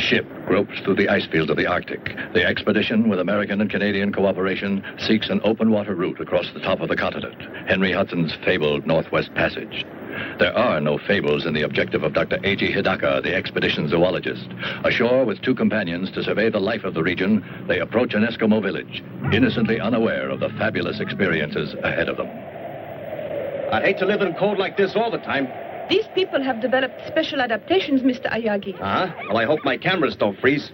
ship gropes through the ice fields of the Arctic. The expedition, with American and Canadian cooperation, seeks an open water route across the top of the continent, Henry Hudson's fabled Northwest Passage. There are no fables in the objective of Dr. A.G. Hidaka, the expedition zoologist. Ashore with two companions to survey the life of the region, they approach an Eskimo village, innocently unaware of the fabulous experiences ahead of them. I'd hate to live in cold like this all the time. These people have developed special adaptations, Mr. Ayagi. Uh-huh. Well, I hope my cameras don't freeze.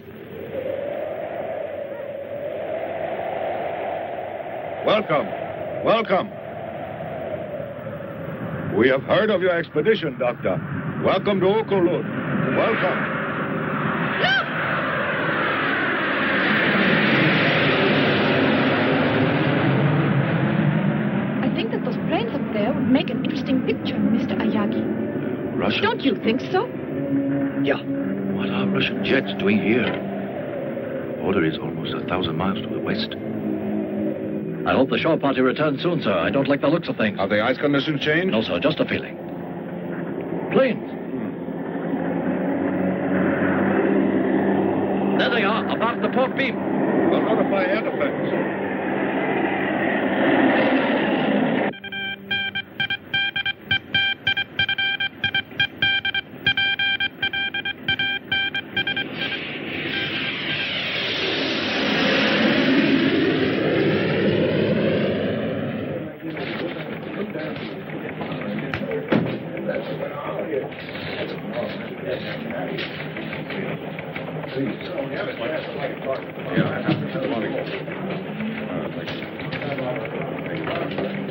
Welcome. Welcome. We have heard of your expedition, Doctor. Welcome to Okolud. Welcome. Look! I think that those planes up there would make an interesting picture, Mr. Ayagi. Russians? Don't you think so? Yeah. What are Russian jets doing here? The border is almost 1,000 miles to the west. I hope the shore party returns soon, sir. I don't like the looks of things. Have the ice conditions changed? No, sir, just a feeling. Planes. There they are, about the port beam. We'll notify air defense.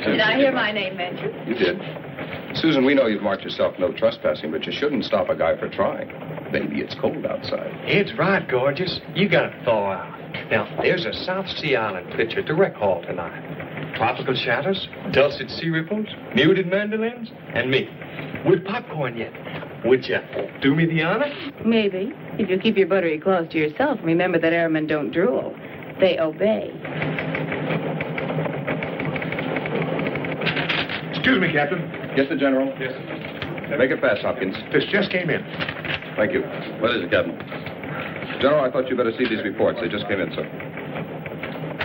Did I hear my name mentioned? You did. Susan, we know you've marked yourself no trespassing, but you shouldn't stop a guy for trying. Maybe it's cold outside. It's right, gorgeous. You gotta thaw out. Now, there's a South Sea Island picture to recall tonight. Tropical shadows, dulcet sea ripples, muted mandolins, and me. With popcorn yet. Would you do me the honor? Maybe. If you keep your buttery claws to yourself, remember that airmen don't drool. They obey. Excuse me, Captain. Yes, the General? Yes. Make it fast, Hopkins. This just came in. Thank you. What is it, Captain? General, I thought you better see these reports. They just came in, sir.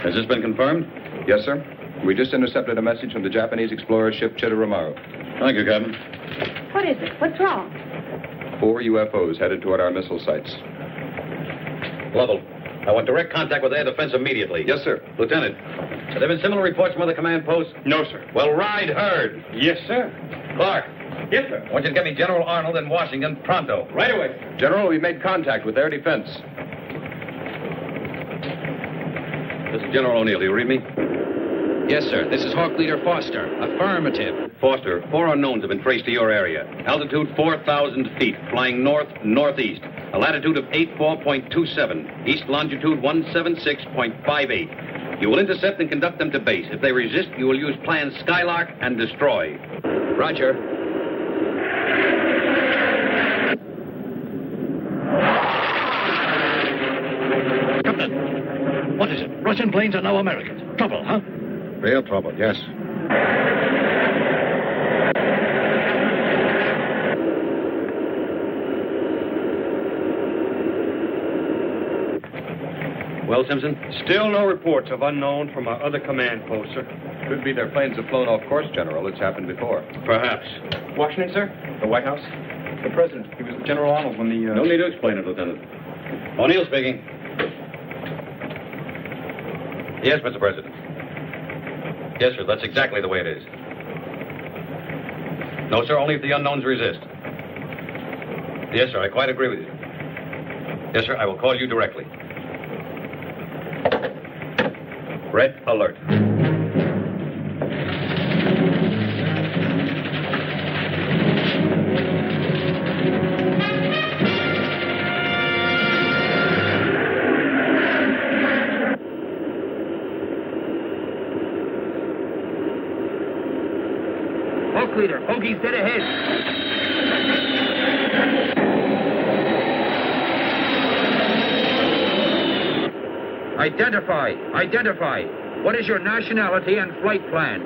Has this been confirmed? Yes, sir. We just intercepted a message from the Japanese explorer ship Chitoromaru. Thank you, Captain. What is it? What's wrong? 4 UFOs headed toward our missile sites. Lovell, I want direct contact with air defense immediately. Yes, sir. Lieutenant, have there been similar reports from other command posts? No, sir. Well, ride herd. Yes, sir. Clark, Yes, sir. I want you to get me General Arnold in Washington pronto. Right away. General, we made contact with air defense. This is General O'Neill. Do you read me? Yes, sir. This is Hawk Leader Foster. Affirmative. Foster, 4 unknowns have been traced to your area. Altitude 4,000 feet, flying north-northeast. A latitude of 84.27. East longitude 176.58. You will intercept and conduct them to base. If they resist, you will use plan Skylark and destroy. Roger. Captain, what is it? Russian planes are now Americans. Trouble, huh? Real trouble, yes. Well, Simpson? Still no reports of unknown from our other command posts, sir. Could be their planes have flown off course, General. It's happened before. Perhaps. Washington, sir? The White House? The President. He was with General Arnold when the... No need to explain it, Lieutenant. O'Neill speaking. Yes, Mr. President. Yes, sir, that's exactly the way it is. No, sir, only if the unknowns resist. Yes, sir, I quite agree with you. Yes, sir, I will call you directly. Red alert. Hawk Leader, Hoagie's dead ahead. Identify. What is your nationality and flight plan?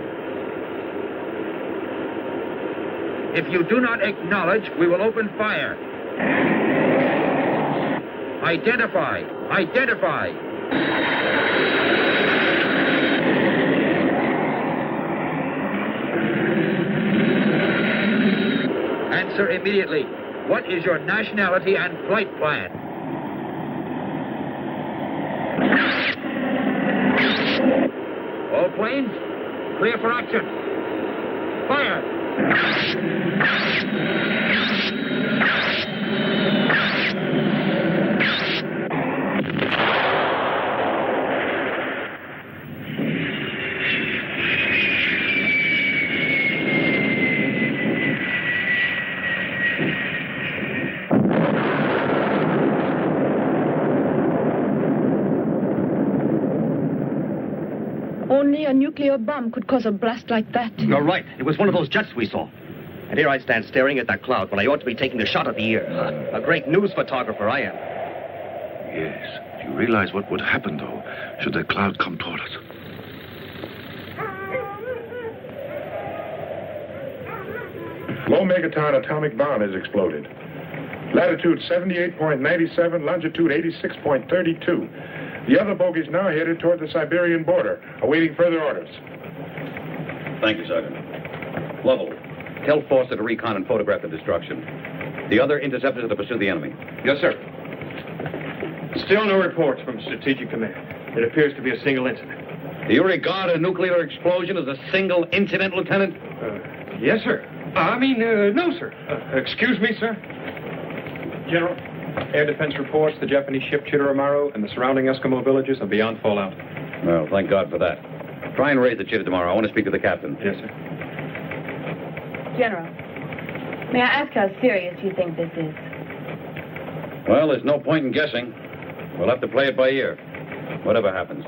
If you do not acknowledge, we will open fire. Identify. Identify. Answer immediately. What is your nationality and flight plan? All planes, clear for action. Fire! Only a nuclear bomb could cause a blast like that. You're right. It was one of those jets we saw. And here I stand staring at that cloud when I ought to be taking a shot at the ear. A great news photographer I am. Yes. Do you realize what would happen, though, should that cloud come toward us? Low megaton atomic bomb has exploded. Latitude 78.97, longitude 86.32. The other bogies now headed toward the Siberian border, awaiting further orders. Thank you, Sergeant. Lovell, tell Foster to recon and photograph the destruction. The other interceptors are to pursue the enemy. Yes, sir. Still no reports from Strategic Command. It appears to be a single incident. Do you regard a nuclear explosion as a single incident, Lieutenant? Yes, sir. No, sir. Excuse me, sir. General, air defense reports the Japanese ship Chitoromaru and the surrounding Eskimo villages are beyond fallout. Well, thank God for that. Try and raise the Chitta tomorrow. I want to speak to the captain. Yes, sir. General, may I ask how serious you think this is? Well, there's no point in guessing. We'll have to play it by ear, whatever happens.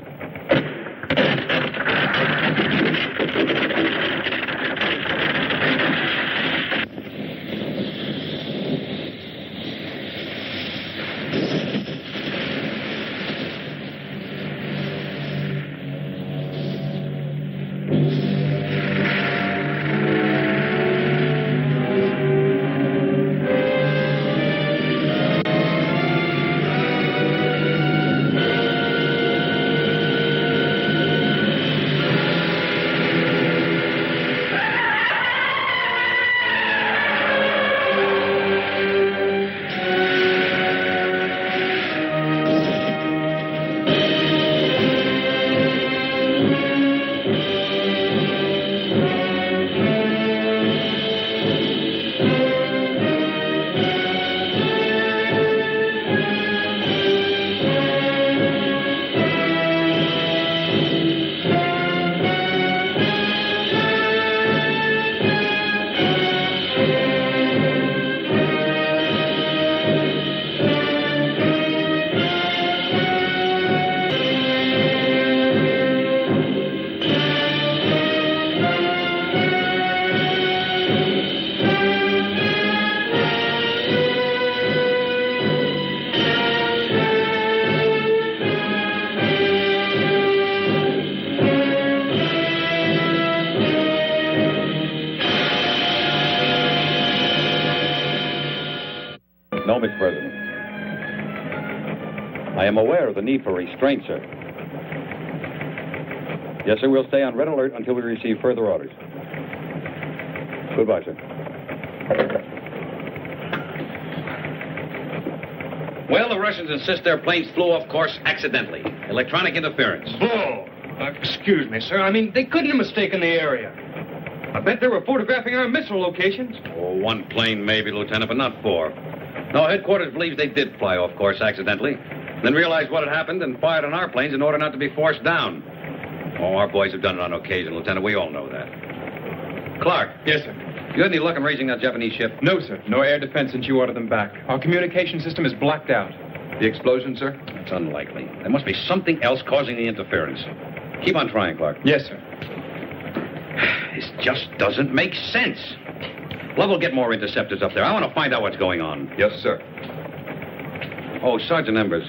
No, Mr. President. I am aware of the need for restraint, sir. Yes, sir, we'll stay on red alert until we receive further orders. Goodbye, sir. Well, the Russians insist their planes flew off course accidentally. Electronic interference. Bull! Excuse me, sir. They couldn't have mistaken the area. I bet they were photographing our missile locations. Oh, one plane maybe, Lieutenant, but not four. No, headquarters believes they did fly off course accidentally, then realized what had happened and fired on our planes in order not to be forced down. Oh, our boys have done it on occasion, Lieutenant. We all know that. Clark. Yes, sir. You had any luck in raising that Japanese ship? No, sir. No air defense since you ordered them back. Our communication system is blacked out. The explosion, sir? It's unlikely. There must be something else causing the interference. Keep on trying, Clark. Yes, sir. This just doesn't make sense. Lovell, get more interceptors up there. I want to find out what's going on. Yes, sir. Oh, Sergeant Embers,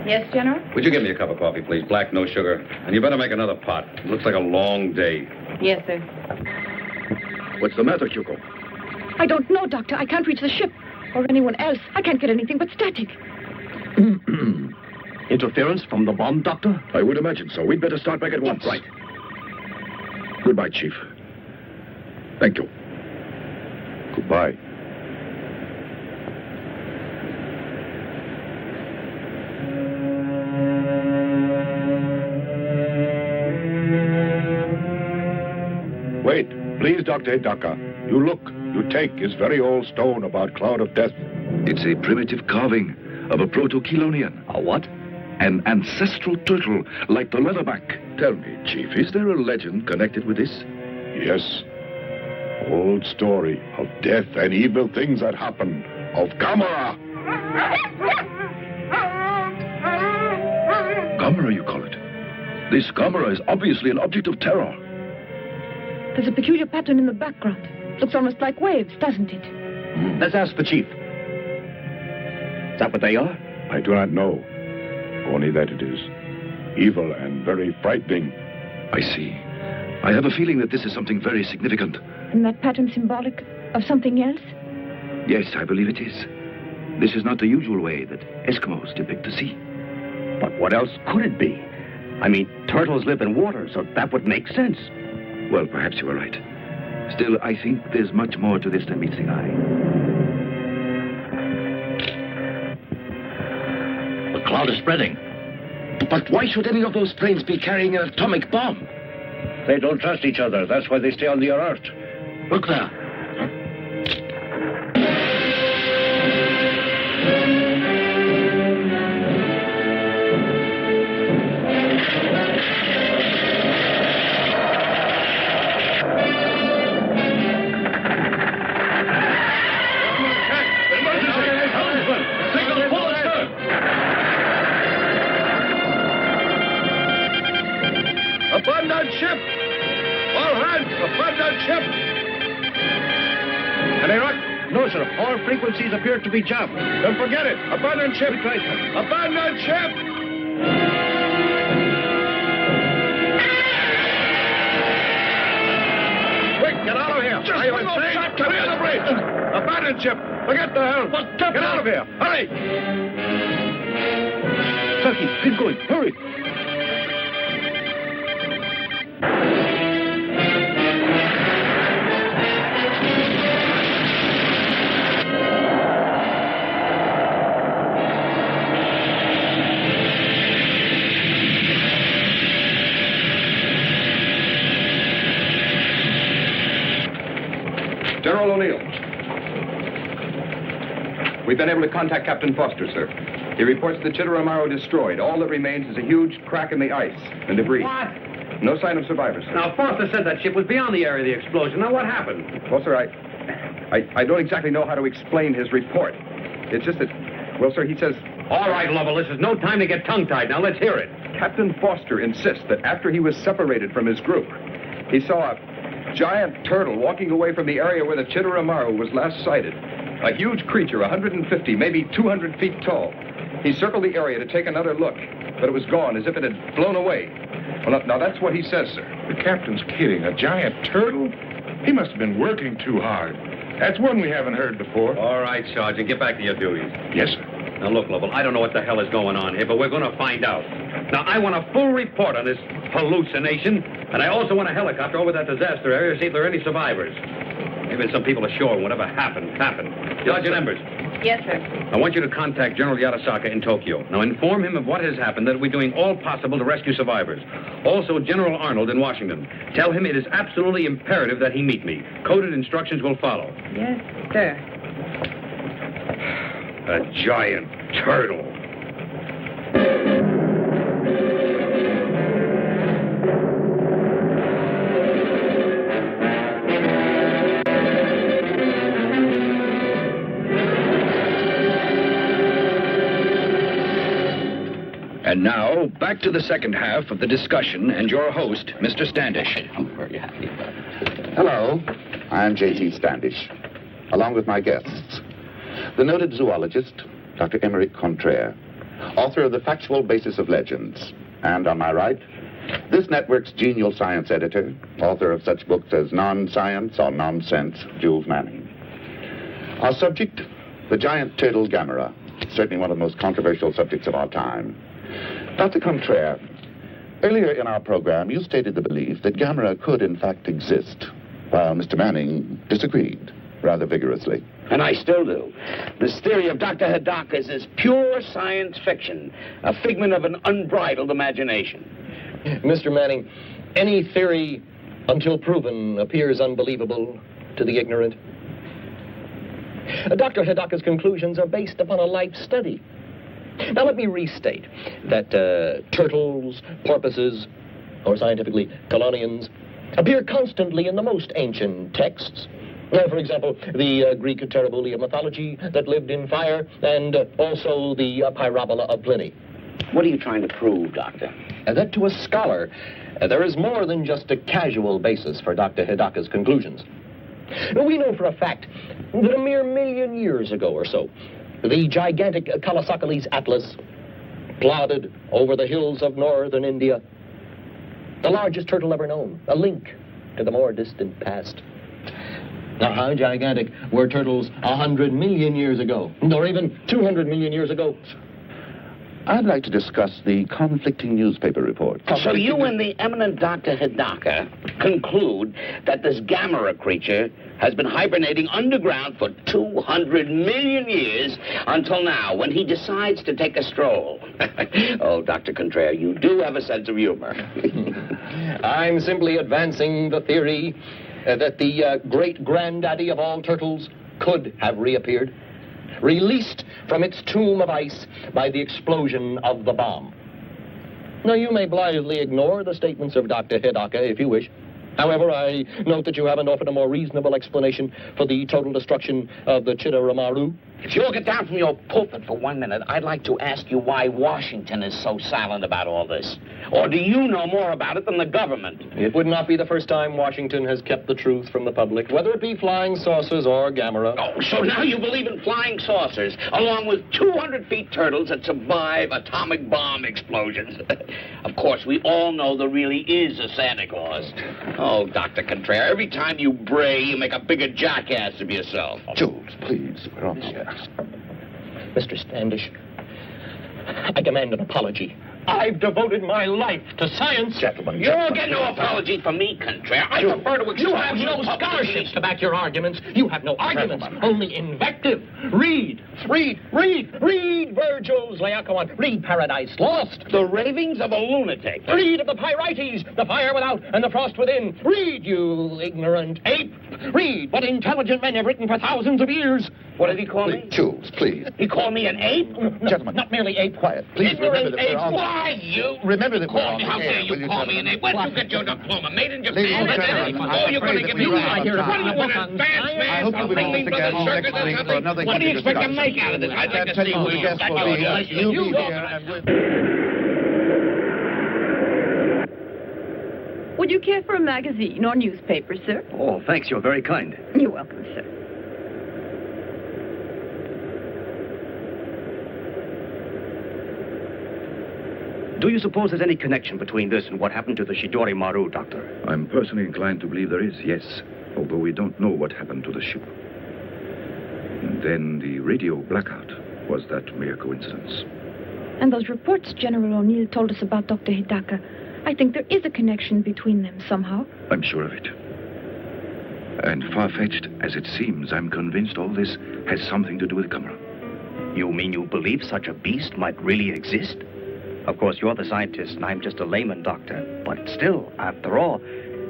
Yes, General? would you give me a cup of coffee, please? Black, no sugar. And you better make another pot. It looks like a long day. Yes, sir. What's the matter, Kyoko? I don't know, Doctor. I can't reach the ship. Or anyone else. I can't get anything but static. Interference from the bomb, Doctor? I would imagine so. We'd better start back at once. Right. Goodbye, Chief. Thank you. Goodbye. Wait, please, Dr. Hidaka. You look. You take his very old stone about Cloud of Death. It's a primitive carving of a proto-Chelonian. A what? An ancestral turtle, like the leatherback. Tell me, Chief, is there a legend connected with this? Yes. Old story of death and evil things that happen. Of Gamera. Gamera, you call it? This Gamera is obviously an object of terror. There's a peculiar pattern in the background. Looks almost like waves, doesn't it? Let's ask the Chief. Is that what they are? I do not know. Only that it is evil and very frightening. I see. I have a feeling that this is something very significant. Isn't that pattern symbolic of something else? Yes, I believe it is. This is not the usual way that Eskimos depict the sea. But what else could it be? I mean, turtles live in water, so that would make sense. Well, perhaps you are right. Still, I think there's much more to this than meets the eye. The cloud is spreading. But why should any of those planes be carrying an atomic bomb? They don't trust each other. That's why they stay on the alert. Look there. Abandon ship! All hands, abandon ship! Any luck? No, sir. All frequencies appear to be jammed. Then forget it. Abandon ship! Abandon ship! Quick, get out of here! Are you insane? Clear the bridge! Abandon ship! Forget the hell! Get out of here! Hurry! Turkey, keep going. Hurry. General O'Neill. We've been able to contact Captain Foster, sir. He reports the Chitteramaru destroyed. All that remains is a huge crack in the ice and debris. What? No sign of survivors, sir. Now, Foster said that ship was beyond the area of the explosion. Now, what happened? Well, sir, I don't exactly know how to explain his report. It's just that, well, sir, he says... All right, Lovell, this is no time to get tongue-tied. Now, let's hear it. Captain Foster insists that after he was separated from his group, he saw a giant turtle walking away from the area where the Chitteramaru was last sighted. A huge creature, 150, maybe 200 feet tall. He circled the area to take another look, but it was gone, as if it had flown away. Well, now that's what he says, sir. The captain's kidding. A giant turtle? He must have been working too hard. That's one we haven't heard before. All right, Sergeant, get back to your duties. Yes, sir. Now, look, Lovell, I don't know what the hell is going on here, but we're going to find out. Now, I want a full report on this hallucination, and I also want a helicopter over that disaster area to see if there are any survivors. Maybe some people ashore and whatever happened. Sergeant Embers. Yes, sir. I want you to contact General Yatasaka in Tokyo. Now, inform him of what has happened, that we're doing all possible to rescue survivors. Also, General Arnold in Washington. Tell him it is absolutely imperative that he meet me. Coded instructions will follow. Yes, sir. A giant turtle. And now, back to the second half of the discussion and your host, Mr. Standish. I'm very happy about it. Hello, I'm J.T. Standish, along with my guests. The noted zoologist, Dr. Emeric Contraire, author of The Factual Basis of Legends. And on my right, this network's genial science editor, author of such books as Non-Science or Nonsense, Jules Manning. Our subject, the giant turtle Gammera, certainly one of the most controversial subjects of our time. Dr. Contraire, earlier in our program, you stated the belief that Gamera could, in fact, exist, while Mr. Manning disagreed rather vigorously. And I still do. This theory of Dr. Hidaka's is pure science fiction, a figment of an unbridled imagination. Mr. Manning, any theory, until proven, appears unbelievable to the ignorant. Dr. Hidaka's conclusions are based upon a life study. Now, let me restate that turtles, porpoises, or scientifically, colonians, appear constantly in the most ancient texts. For example, the Greek Terribulia mythology that lived in fire, and also the Pyrobola of Pliny. What are you trying to prove, Doctor? That to a scholar, there is more than just a casual basis for Dr. Hidaka's conclusions. We know for a fact that a mere 1,000,000 years ago or so, the gigantic Colorized Atlas plodded over the hills of northern India, the largest turtle ever known, a link to the more distant past. Now, how gigantic were turtles 100 million years ago, or even 200 million years ago? I'd like to discuss the conflicting newspaper reports. So you and the eminent Dr. Hidaka conclude that this Gamera creature has been hibernating underground for 200 million years until now, when he decides to take a stroll. Oh, Dr. Contraire, you do have a sense of humor. I'm simply advancing the theory that the great-granddaddy of all turtles could have reappeared, released from its tomb of ice by the explosion of the bomb. Now, you may blithely ignore the statements of Dr. Hidaka if you wish. However, I note that you haven't offered a more reasonable explanation for the total destruction of the Chitteramaru. If you'll get down from your pulpit for 1 minute, I'd like to ask you why Washington is so silent about all this. Or do you know more about it than the government? It would not be the first time Washington has kept the truth from the public, whether it be flying saucers or Gamera. Oh, so now you believe in flying saucers, along with 200 feet turtles that survive atomic bomb explosions. Of course, we all know there really is a Santa Claus. Oh, Dr. Contraire, every time you bray, you make a bigger jackass of yourself. Jules, please, we're on the air. Mr. Standish, I demand an apology. I've devoted my life to science. Gentlemen, You'll get no apology from me, Contraire. I prefer to expose you have no scholarships to back your arguments. You have no arguments, only invective. Read Virgil's Laocoon. Read Paradise Lost. The ravings of a lunatic. Read of the Pyrites, the fire without and the frost within. Read, you ignorant ape. Read what intelligent men have written for thousands of years. What did he call me? Jules, please. He called me an ape? No, Gentlemen. not merely ape. Quiet, please. Ignorant Remember that ape. we're on... Why, you? Remember that we're Call on me. the How air. dare you call me an ape? Where'd you get your diploma? Made in Ladies Japan? and gentlemen, Oh, you're going to give me we're right here. What do you want, advance man? I hope you will Something meet again for the next circus or week for something? another What do you expect to discussion. make out of this? I'd like to see who you guest will be here. You'll be here and Would you care for a magazine or newspaper, sir? Oh, thanks. You're very kind. You're welcome, sir. Do you suppose there's any connection between this and what happened to the Shidori Maru, Doctor? I'm personally inclined to believe there is, yes. Although we don't know what happened to the ship. And then the radio blackout. Was that mere coincidence? And those reports General O'Neill told us about Dr. Hidaka, I think there is a connection between them somehow. I'm sure of it. And far-fetched as it seems, I'm convinced all this has something to do with Gamera. You mean you believe such a beast might really exist? Of course, you're the scientist, and I'm just a layman, Doctor. But still, after all,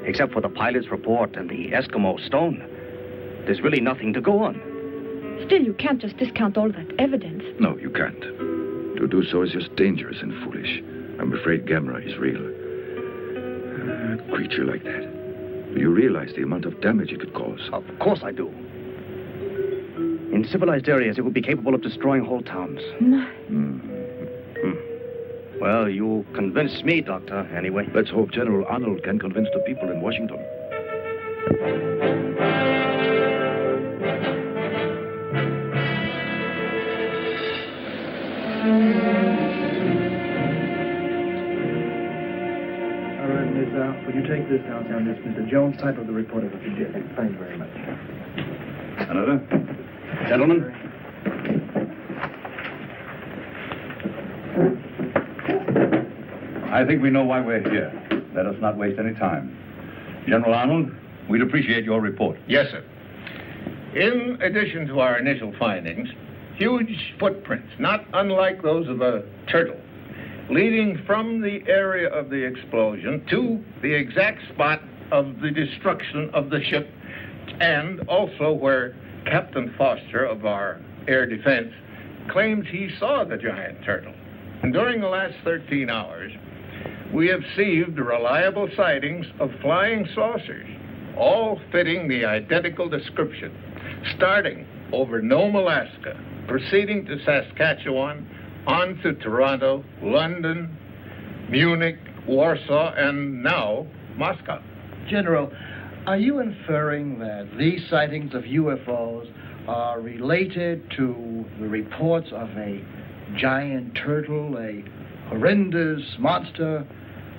except for the pilot's report and the Eskimo stone, there's really nothing to go on. Still, you can't just discount all that evidence. No, you can't. To do so is just dangerous and foolish. I'm afraid Gamera is real. A creature like that. You realize the amount of damage it could cause? Of course I do. In civilized areas, it would be capable of destroying whole towns. Well, you convinced me, Doctor, anyway. Let's hope General Arnold can convince the people in Washington. All right, Miss, would you take this downtown? This Mr. Jones, type of the report of what you did. Thank you very much. Another? Gentlemen? I think we know why we're here. Let us not waste any time. General Arnold, we'd appreciate your report. Yes, sir. In addition to our initial findings, huge footprints, not unlike those of a turtle, leading from the area of the explosion to the exact spot of the destruction of the ship, and also where Captain Foster of our air defense claims he saw the giant turtle. And during the last 13 hours, we have received reliable sightings of flying saucers, all fitting the identical description, starting over Nome, Alaska, proceeding to Saskatchewan, on to Toronto, London, Munich, Warsaw, and now Moscow. General, are you inferring that these sightings of UFOs are related to the reports of a giant turtle, a horrendous monster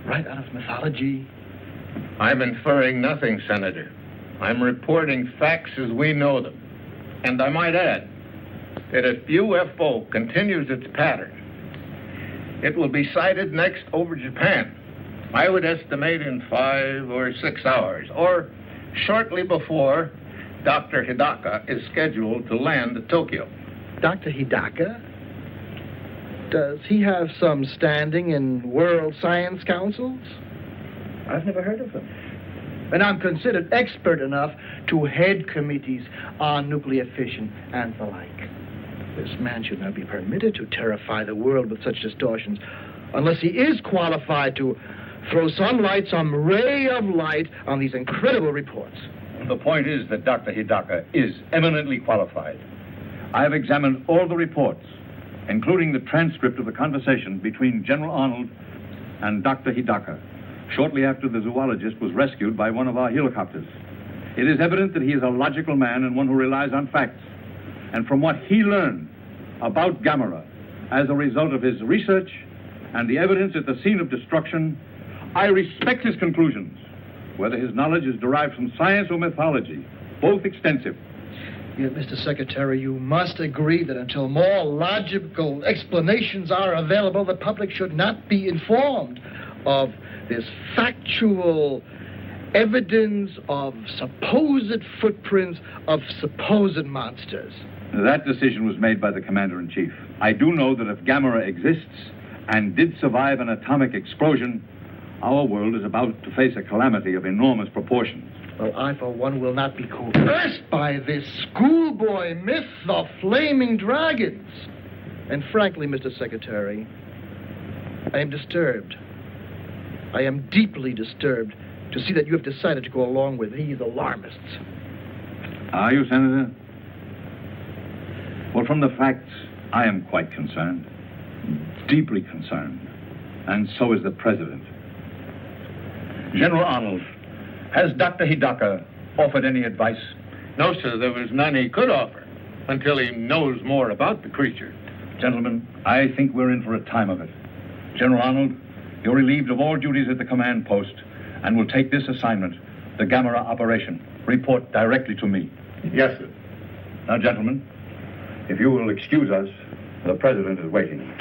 right out of mythology? I'm inferring nothing, Senator. I'm reporting facts as we know them. And I might add that if UFO continues its pattern, it will be sighted next over Japan. I would estimate in 5 or 6 hours, or shortly before Dr. Hidaka is scheduled to land at Tokyo. Dr. Hidaka? Does he have some standing in world science councils? I've never heard of him. And I'm considered expert enough to head committees on nuclear fission and the like. This man should not be permitted to terrify the world with such distortions unless he is qualified to throw some ray of light on these incredible reports. The point is that Dr. Hidaka is eminently qualified. I have examined all the reports, including the transcript of the conversation between General Arnold and Dr. Hidaka, shortly after the zoologist was rescued by one of our helicopters. It is evident that he is a logical man and one who relies on facts. And from what he learned about Gamera as a result of his research and the evidence at the scene of destruction, I respect his conclusions, whether his knowledge is derived from science or mythology, both extensive. Yet, Mr. Secretary, you must agree that until more logical explanations are available, the public should not be informed of this factual evidence of supposed footprints of supposed monsters. That decision was made by the Commander-in-Chief. I do know that if Gamera exists and did survive an atomic explosion, our world is about to face a calamity of enormous proportions. Well, I, for one, will not be coerced by this schoolboy myth of flaming dragons. And frankly, Mr. Secretary, I am disturbed. I am deeply disturbed to see that you have decided to go along with these alarmists. Are you, Senator? Well, from the facts, I am quite concerned. Deeply concerned. And so is the President. General Arnold, has Dr. Hidaka offered any advice? No, sir, there was none he could offer until he knows more about the creature. Gentlemen, I think we're in for a time of it. General Arnold, you're relieved of all duties at the command post and will take this assignment, the Gamera operation. Report directly to me. Yes, sir. Now, gentlemen, if you will excuse us, the President is waiting.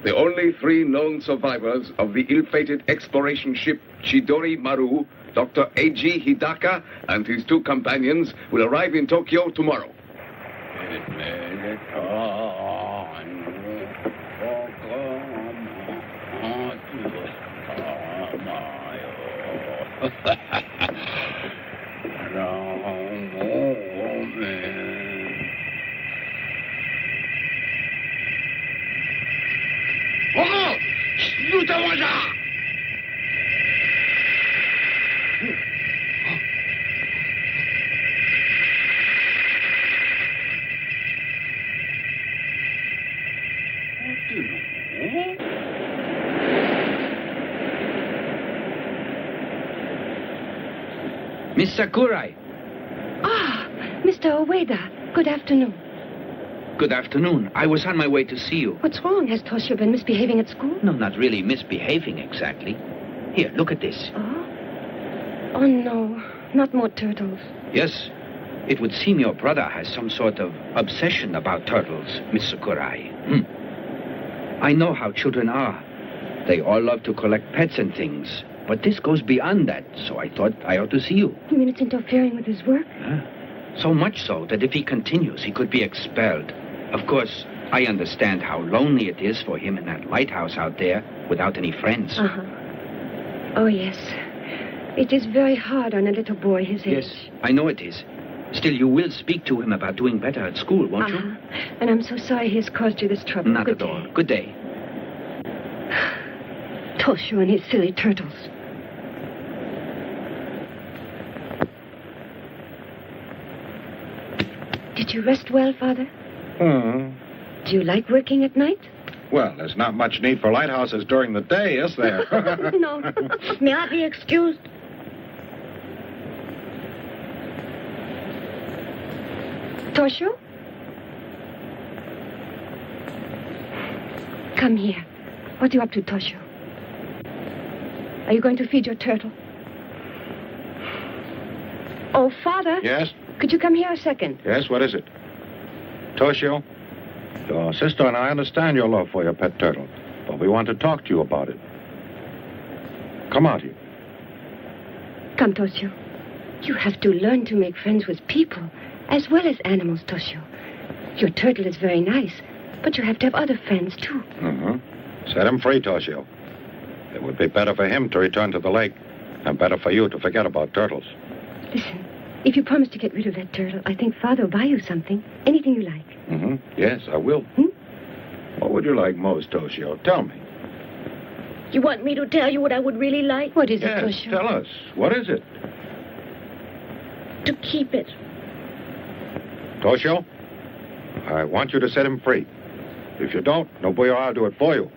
The only 3 known survivors of the ill-fated exploration ship Chidori Maru, Dr. A.G. Hidaka and his 2 companions, will arrive in Tokyo tomorrow. Miss Sakurai. Ah, Mr. Ueda. Good afternoon. Good afternoon. I was on my way to see you. What's wrong? Has Toshio been misbehaving at school? No, not really misbehaving exactly. Here, look at this. Oh? Oh, no. Not more turtles. Yes. It would seem your brother has some sort of obsession about turtles, Miss Sakurai. I know how children are. They all love to collect pets and things. But this goes beyond that, so I thought I ought to see you. You mean it's interfering with his work? So much so that if he continues, he could be expelled. Of course, I understand how lonely it is for him in that lighthouse out there without any friends. Uh-huh. Oh, yes. It is very hard on a little boy his age. Yes, I know it is. Still, you will speak to him about doing better at school, won't you? And I'm so sorry he has caused you this trouble. Not at all. Good day. Toshio and his silly turtles. Did you rest well, Father? Do you like working at night? Well, there's not much need for lighthouses during the day, is there? No. May I be excused? Toshio? Come here. What are you up to, Toshio? Are you going to feed your turtle? Oh, Father. Yes? Could you come here a second? Yes, what is it? Toshio, your sister and I understand your love for your pet turtle, but we want to talk to you about it. Come out here. Come, Toshio. You have to learn to make friends with people as well as animals, Toshio. Your turtle is very nice, but you have to have other friends, too. Set him free, Toshio. It would be better for him to return to the lake and better for you to forget about turtles. Listen, if you promise to get rid of that turtle, I think Father will buy you something. Anything you like. Yes, I will. What would you like most, Toshio? Tell me. You want me to tell you what I would really like? What is it, Toshio? Tell us. What is it? To keep it. Toshio, I want you to set him free. If you don't, Nobuyo, I'll do it for you.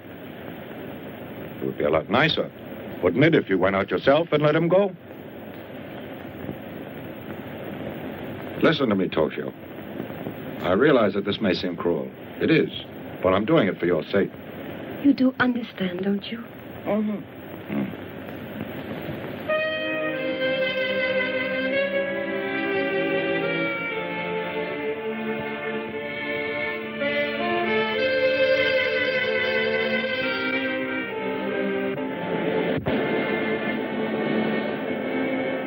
It would be a lot nicer, wouldn't it, if you went out yourself and let him go? Listen to me, Toshio. I realize that this may seem cruel. It is, but I'm doing it for your sake. You do understand, don't you?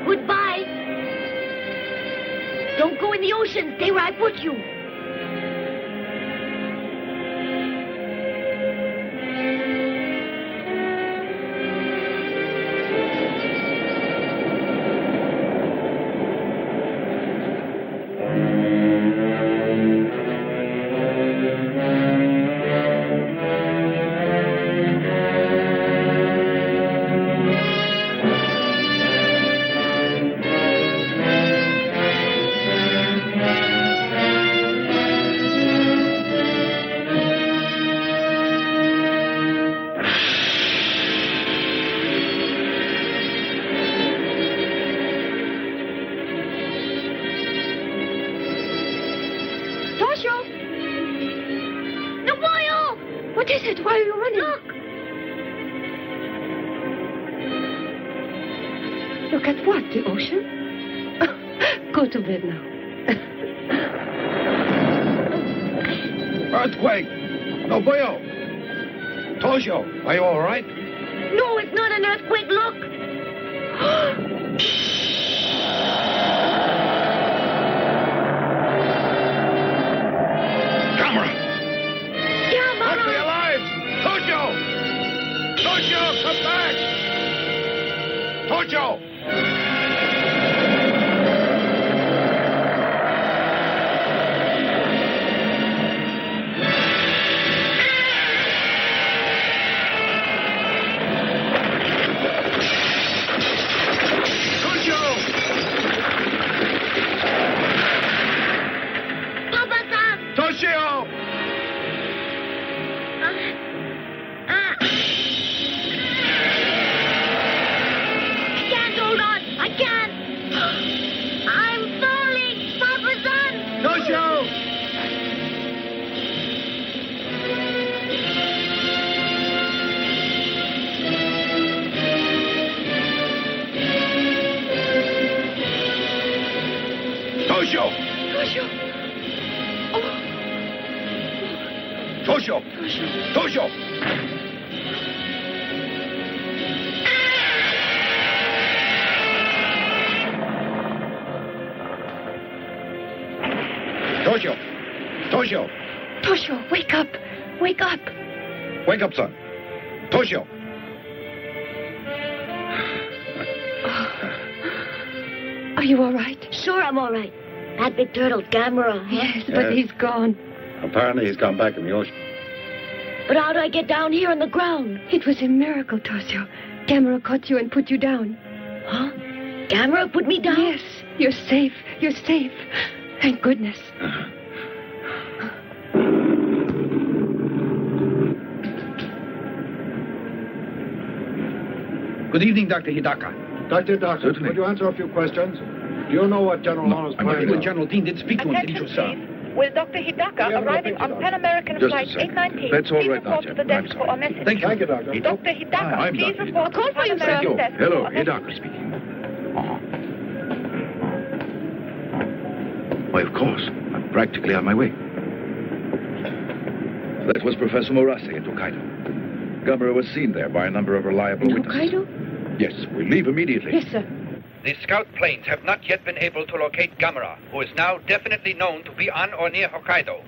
Goodbye. Don't go in the ocean. Stay where I put you. What is it? Why are you running? Look at what? The ocean? Go to bed now. Earthquake! Nobuyo! Toshio, are you all right? No, it's not an earthquake. Look. Toshio, come back! Toshio! Papa-san! Toshio! Can't Toshio! Toshio! Toshio! Toshio! Toshio! Toshio! Toshio, wake up. Wake up. Wake up, son. Toshio! Are you all right? Sure, I'm all right. That big turtle, Gamera. Yes, but he's gone. Apparently he's gone back in the ocean. But how do I get down here on the ground? It was a miracle, Toshio. Gamera caught you and put you down. Huh? Gamera put me down? Yes, you're safe. You're safe. Thank goodness. Good evening, Dr. Hidaka. Dr. Hidaka, would you answer a few questions? Do you know what General Arnold's I'm plan with is? General Dean did speak to him, didn't you, sir? Will Dr. Hidaka, arriving on Pan American Just a Flight second. 819, That's all please right now, report to the gentlemen. desk for a message? Thank you. Thank you, Doctor. Dr. Hidaka, I'm please Dr. report Call to for you, Pan sir. American desk Hello, for a message. Hidaka speaking. Why, of course. I'm practically on my way. That was Professor Morase in Tokaido. Gamera was seen there by a number of reliable witnesses. Hokkaido? Yes, we leave immediately. Yes, sir. The scout planes have not yet been able to locate Gamera, who is now definitely known to be on or near Hokkaido.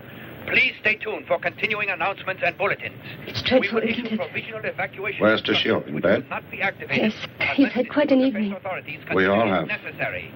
Please stay tuned for continuing announcements and bulletins. It's dreadful, We will isn't issue it? provisional evacuation Where's Toshio? In bed? not be activated. Yes, he's had quite an evening. We all have. Necessary.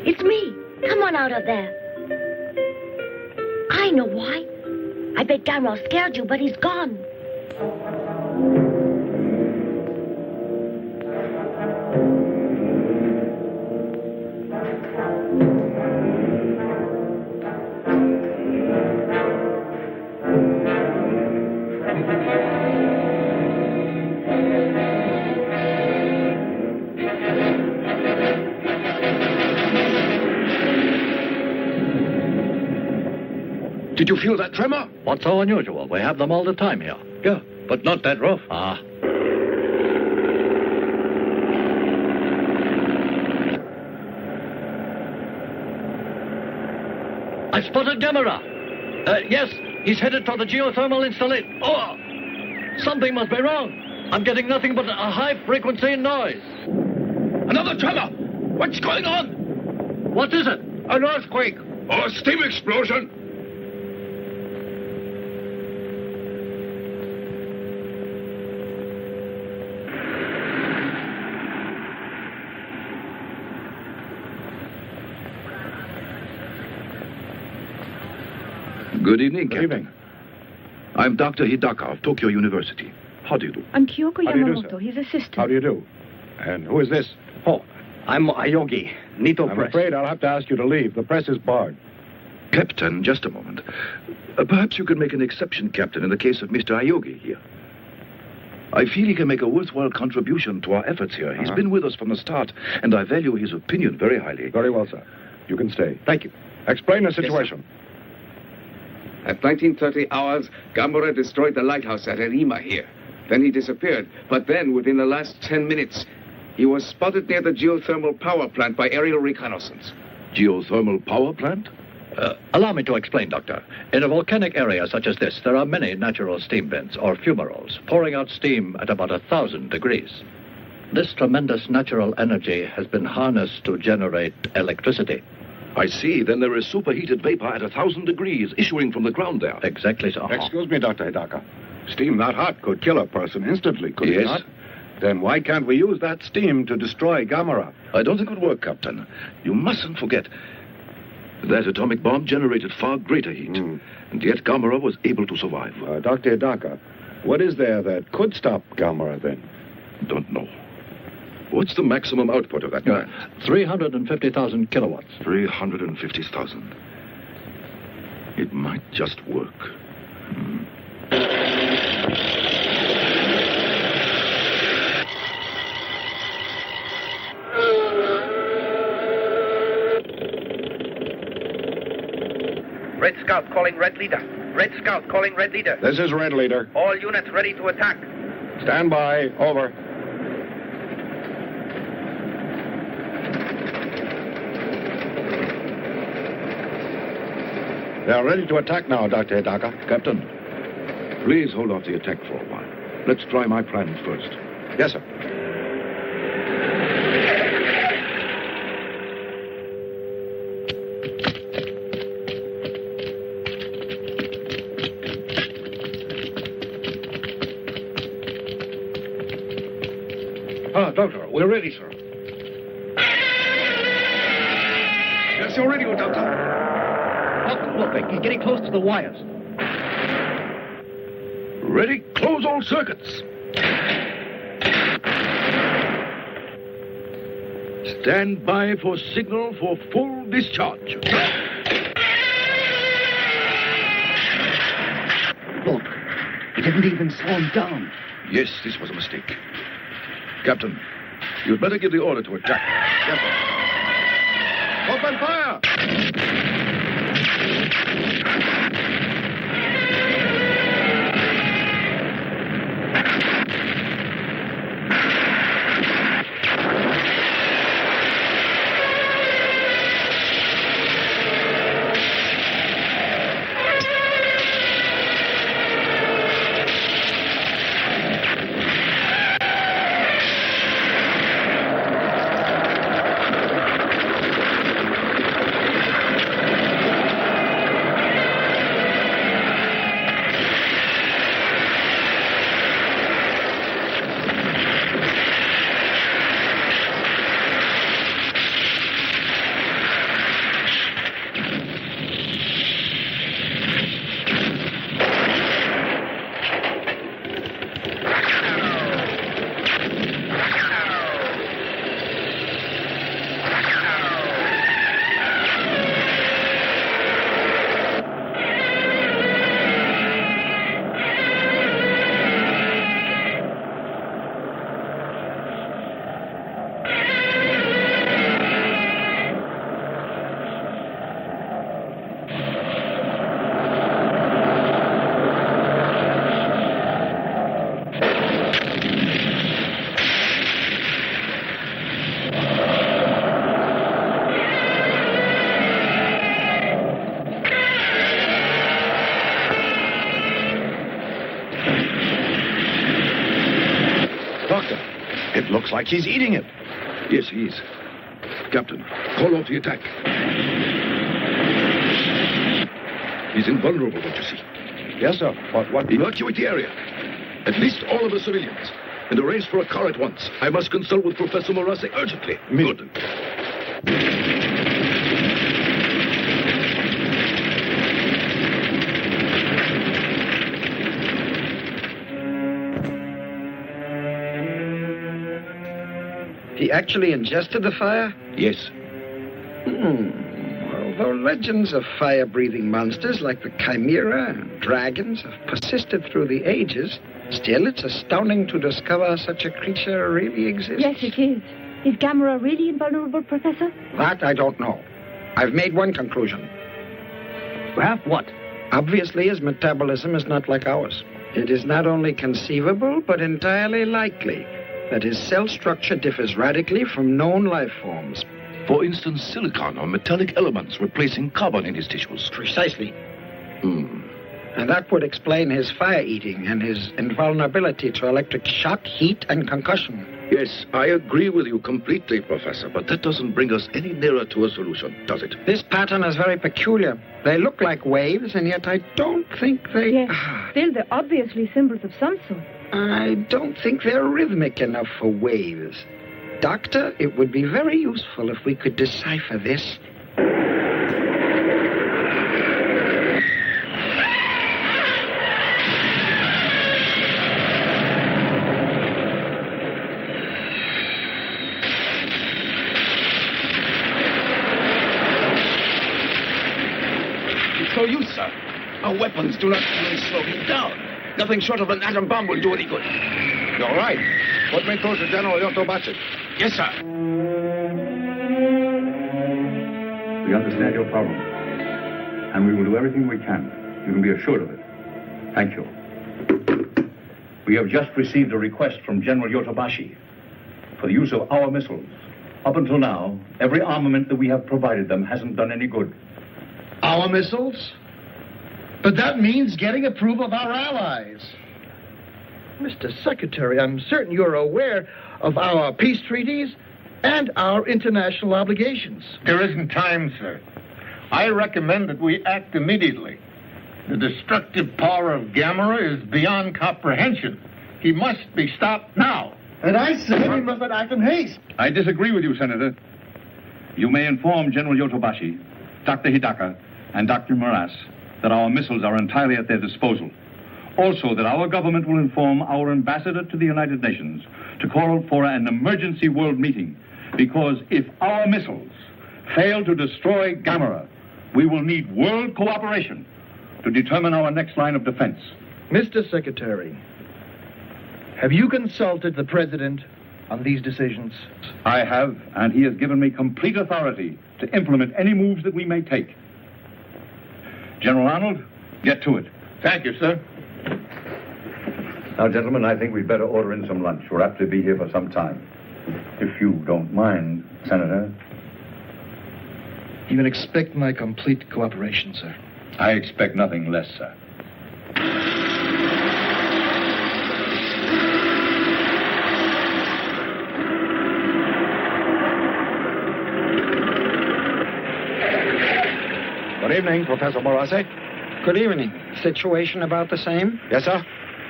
It's me. Come on out of there. I know why. I bet Gamera scared you, but he's gone. Did you feel that tremor? What's so unusual? We have them all the time here. Yeah, but not that rough. Ah. I spotted Gamera. Yes, he's headed toward the geothermal installation. Oh! Something must be wrong. I'm getting nothing but a high-frequency noise. Another tremor! What's going on? What is it? An earthquake! Or a steam explosion! Good evening, Captain. evening. I'm Dr. Hidaka of Tokyo University. How do you do? I'm Kyoko How do you do, Yamamoto, sir? his assistant. How do you do? And who is this? Oh, I'm Ayogi, Nito I'm Press. afraid I'll have to ask you to leave. The press is barred. Captain, just a moment. Perhaps you could make an exception, Captain, in the case of Mr. Ayogi here. I feel he can make a worthwhile contribution to our efforts here. He's been with us from the start, and I value his opinion very highly. Very well, sir. You can stay. Thank you. Explain the situation. At 1930 hours, Gamera destroyed the lighthouse at Erima here. Then he disappeared. But then, within the last 10 minutes, he was spotted near the geothermal power plant by aerial reconnaissance. Geothermal power plant? Allow me to explain, Doctor. In a volcanic area such as this, there are many natural steam vents, or fumaroles, pouring out steam at about 1,000 degrees. This tremendous natural energy has been harnessed to generate electricity. I see. Then there is superheated vapor at 1,000 degrees issuing from the ground there. Exactly so. Excuse me, Dr. Hidaka. Steam that hot could kill a person instantly, could it Yes. not? Then why can't we use that steam to destroy Gamera? I don't think it would work, Captain. You mustn't forget that atomic bomb generated far greater heat. And yet Gamera was able to survive. Dr. Hidaka, what is there that could stop Gamera then? Don't know. What's the maximum output of that plant? 350,000 kilowatts. 350,000. It might just work. Red Scout calling Red Leader. Red Scout calling Red Leader. This is Red Leader. All units ready to attack. Stand by. Over. They are ready to attack now, Dr. Hidaka. Captain, please hold off the attack for a while. Let's try my plan first. Yes, sir. Doctor, we're ready, sir. Yes, you're ready, Doctor. Look, he's getting close to the wires. Ready? Close all circuits. Stand by for signal for full discharge. Look, he didn't even slow him down. Yes, this was a mistake. Captain, you'd better give the order to attack. Yes, sir. Open fire! It looks like he's eating it. Yes, he is. Captain, call off the attack. He's invulnerable, don't you see? Yes, sir. What? Evacuate the area. At least all of the civilians. And arrange for a car at once. I must consult with Professor Morase urgently. Good. He actually ingested the fire? Yes. Although legends of fire-breathing monsters like the Chimera and dragons have persisted through the ages, still it's astounding to discover such a creature really exists. Yes, it is. Is Gamera really invulnerable, Professor? That I don't know. I've made one conclusion. Well, what? Obviously, his metabolism is not like ours. It is not only conceivable, but entirely likely that his cell structure differs radically from known life forms. For instance, silicon or metallic elements replacing carbon in his tissues. Precisely. And that would explain his fire-eating and his invulnerability to electric shock, heat, and concussion. Yes, I agree with you completely, Professor, but that doesn't bring us any nearer to a solution, does it? This pattern is very peculiar. They look like waves, and yet I don't think they... Yes, still they're obviously symbols of some sort. I don't think they're rhythmic enough for waves. Doctor, it would be very useful if we could decipher this. It's no use, sir. Our weapons do not even slow him down. Nothing short of an atom bomb will do any good. You're right. Put me through to General Yotobachi. Yes, sir. We understand your problem. and we will do everything we can. You can be assured of it. Thank you. We have just received a request from General Yotobashi for the use of our missiles. Up until now, every armament that we have provided them hasn't done any good. Our missiles? But that means getting approval of our allies. Mr. Secretary, I'm certain you're aware of our peace treaties and our international obligations. There isn't time, sir. I recommend that we act immediately. The destructive power of Gamera is beyond comprehension. He must be stopped now. And I say we must act in haste. I disagree with you, Senator. You may inform General Yotobashi, Dr. Hidaka, and Dr. Moras that our missiles are entirely at their disposal. Also, that our government will inform our ambassador to the United Nations to call for an emergency world meeting, because if our missiles fail to destroy Gamera, we will need world cooperation to determine our next line of defense. Mr. Secretary, have you consulted the President on these decisions? I have, and he has given me complete authority to implement any moves that we may take. General Arnold, get to it. Thank you, sir. Now, gentlemen, I think we'd better order in some lunch. We're apt to be here for some time. If you don't mind, Senator. You can expect my complete cooperation, sir. I expect nothing less, sir. Good evening, Professor Morase. Good evening. Situation about the same? Yes, sir.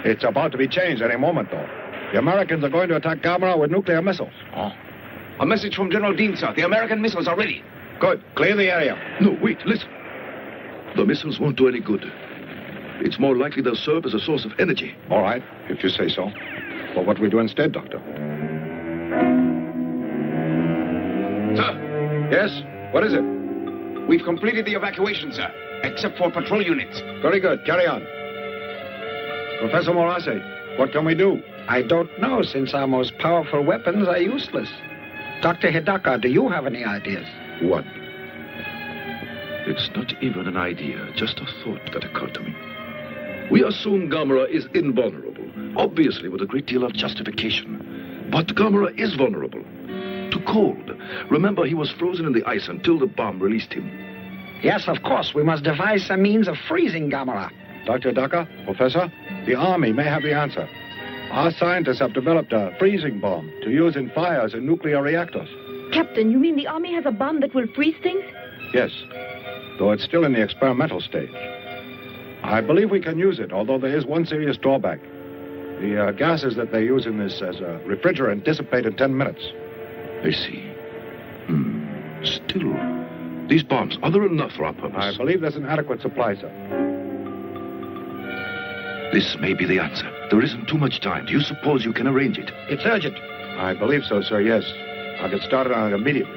It's about to be changed any moment, though. The Americans are going to attack Gamera with nuclear missiles. Oh. A message from General Dean, sir. The American missiles are ready. Good. Clear the area. No, wait, listen. The missiles won't do any good. It's more likely they'll serve as a source of energy. All right, if you say so. But what do we do instead, Doctor? Sir. Yes? What is it? We've completed the evacuation, sir, except for patrol units. Very good. Carry on. Professor Morase, what can we do? I don't know, since our most powerful weapons are useless. Dr. Hidaka, do you have any ideas? One. It's not even an idea, just a thought that occurred to me. We assume Gamera is invulnerable, obviously with a great deal of justification. But Gamera is vulnerable to cold. Remember, he was frozen in the ice until the bomb released him. Yes, of course. We must devise some means of freezing Gamera. Dr. Hidaka, Professor, the Army may have the answer. Our scientists have developed a freezing bomb to use in fires in nuclear reactors. Captain, you mean the Army has a bomb that will freeze things? Yes, though it's still in the experimental stage. I believe we can use it, although there is one serious drawback. The gases that they use in this as a refrigerant dissipate in 10 minutes. I see. Still, these bombs, are there enough for our purpose? I believe there's an adequate supply, sir. This may be the answer. There isn't too much time. Do you suppose you can arrange it? It's urgent. I believe so, sir, yes. I'll get started on it immediately.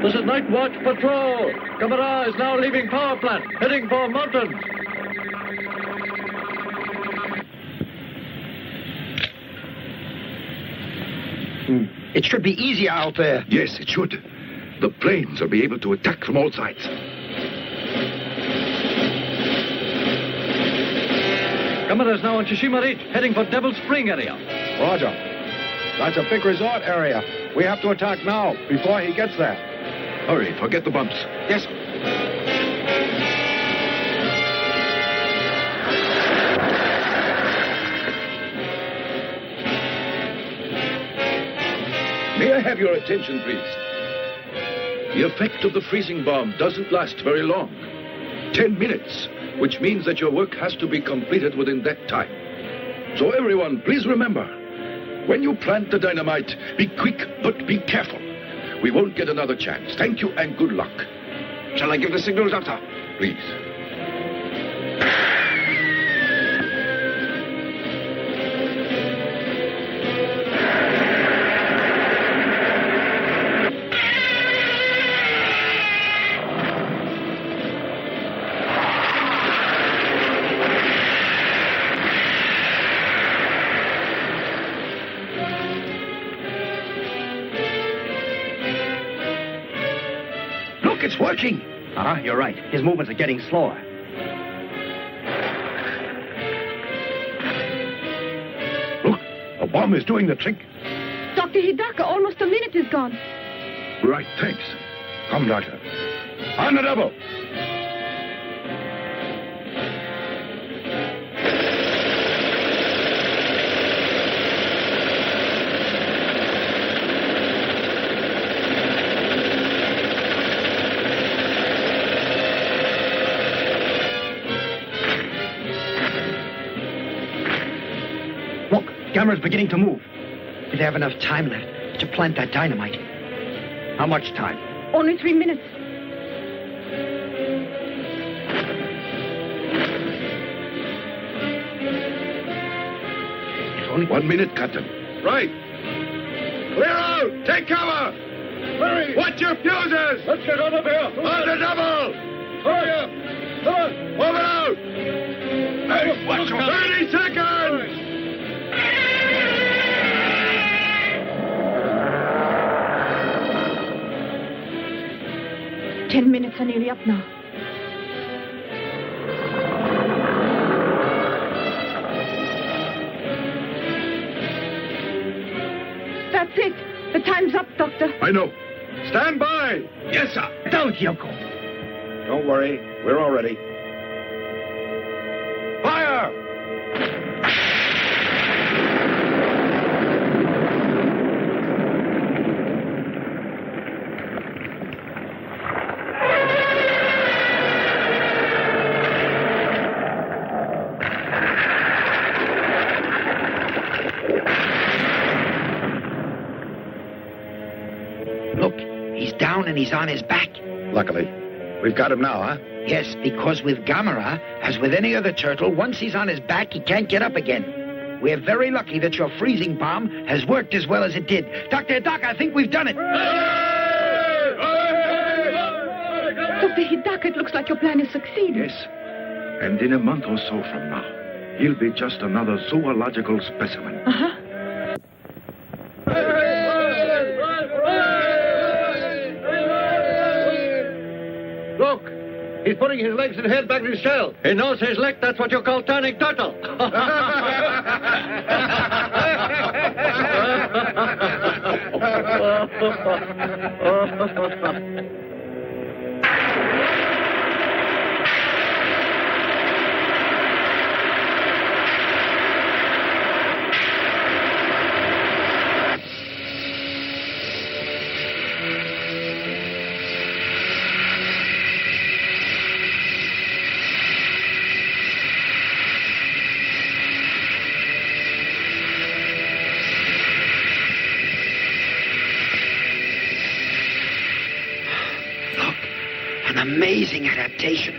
This is Night Watch Patrol. Gamera is now leaving power plant, heading for mountains. It should be easier out there. Yes, it should. The planes will be able to attack from all sides. Gamera is now on Tsushima Reach, heading for Devil Spring area. Roger. That's a big resort area. We have to attack now, before he gets there. Hurry, forget the bumps. Yes. May I have your attention, please? The effect of the freezing bomb doesn't last very long. 10 minutes, which means that your work has to be completed within that time. So everyone, please remember, when you plant the dynamite, be quick, but be careful. We won't get another chance. Thank you and good luck. Shall I give the signal, Doctor? Please. It's working. You're right. His movements are getting slower. Look, the bomb is doing the trick. Dr. Hidaka, almost a minute is gone. Right, thanks. Come, Doctor. On the double. Look, Gamera's beginning to move. We have enough time left to plant that dynamite. How much time? Only 3 minutes. It's only 1 minute, Captain. Right. Clear out! Take cover! Hurry! Watch your fuses! Let's get out of here! On the double! Hurry up! Come on! Move it out! Hey, watch your 30 seconds! 10 minutes are nearly up now. That's it. The time's up, Doctor. I know. Stand by! Yes, sir. Don't, Yoko. Don't worry. We're all ready. Fire! Down and he's on his back. Luckily. We've got him now, huh? Yes, because with Gamera, as with any other turtle, once he's on his back, he can't get up again. We're very lucky that your freezing bomb has worked as well as it did. Dr. Hidaka, I think we've done it. Dr. Hidaka, it looks like your plan has succeeded. Yes. And in a month or so from now, he'll be just another zoological specimen. Uh-huh. Look, he's putting his legs and head back in his shell. He knows his leg. That's what you call turning turtle. An amazing adaptation.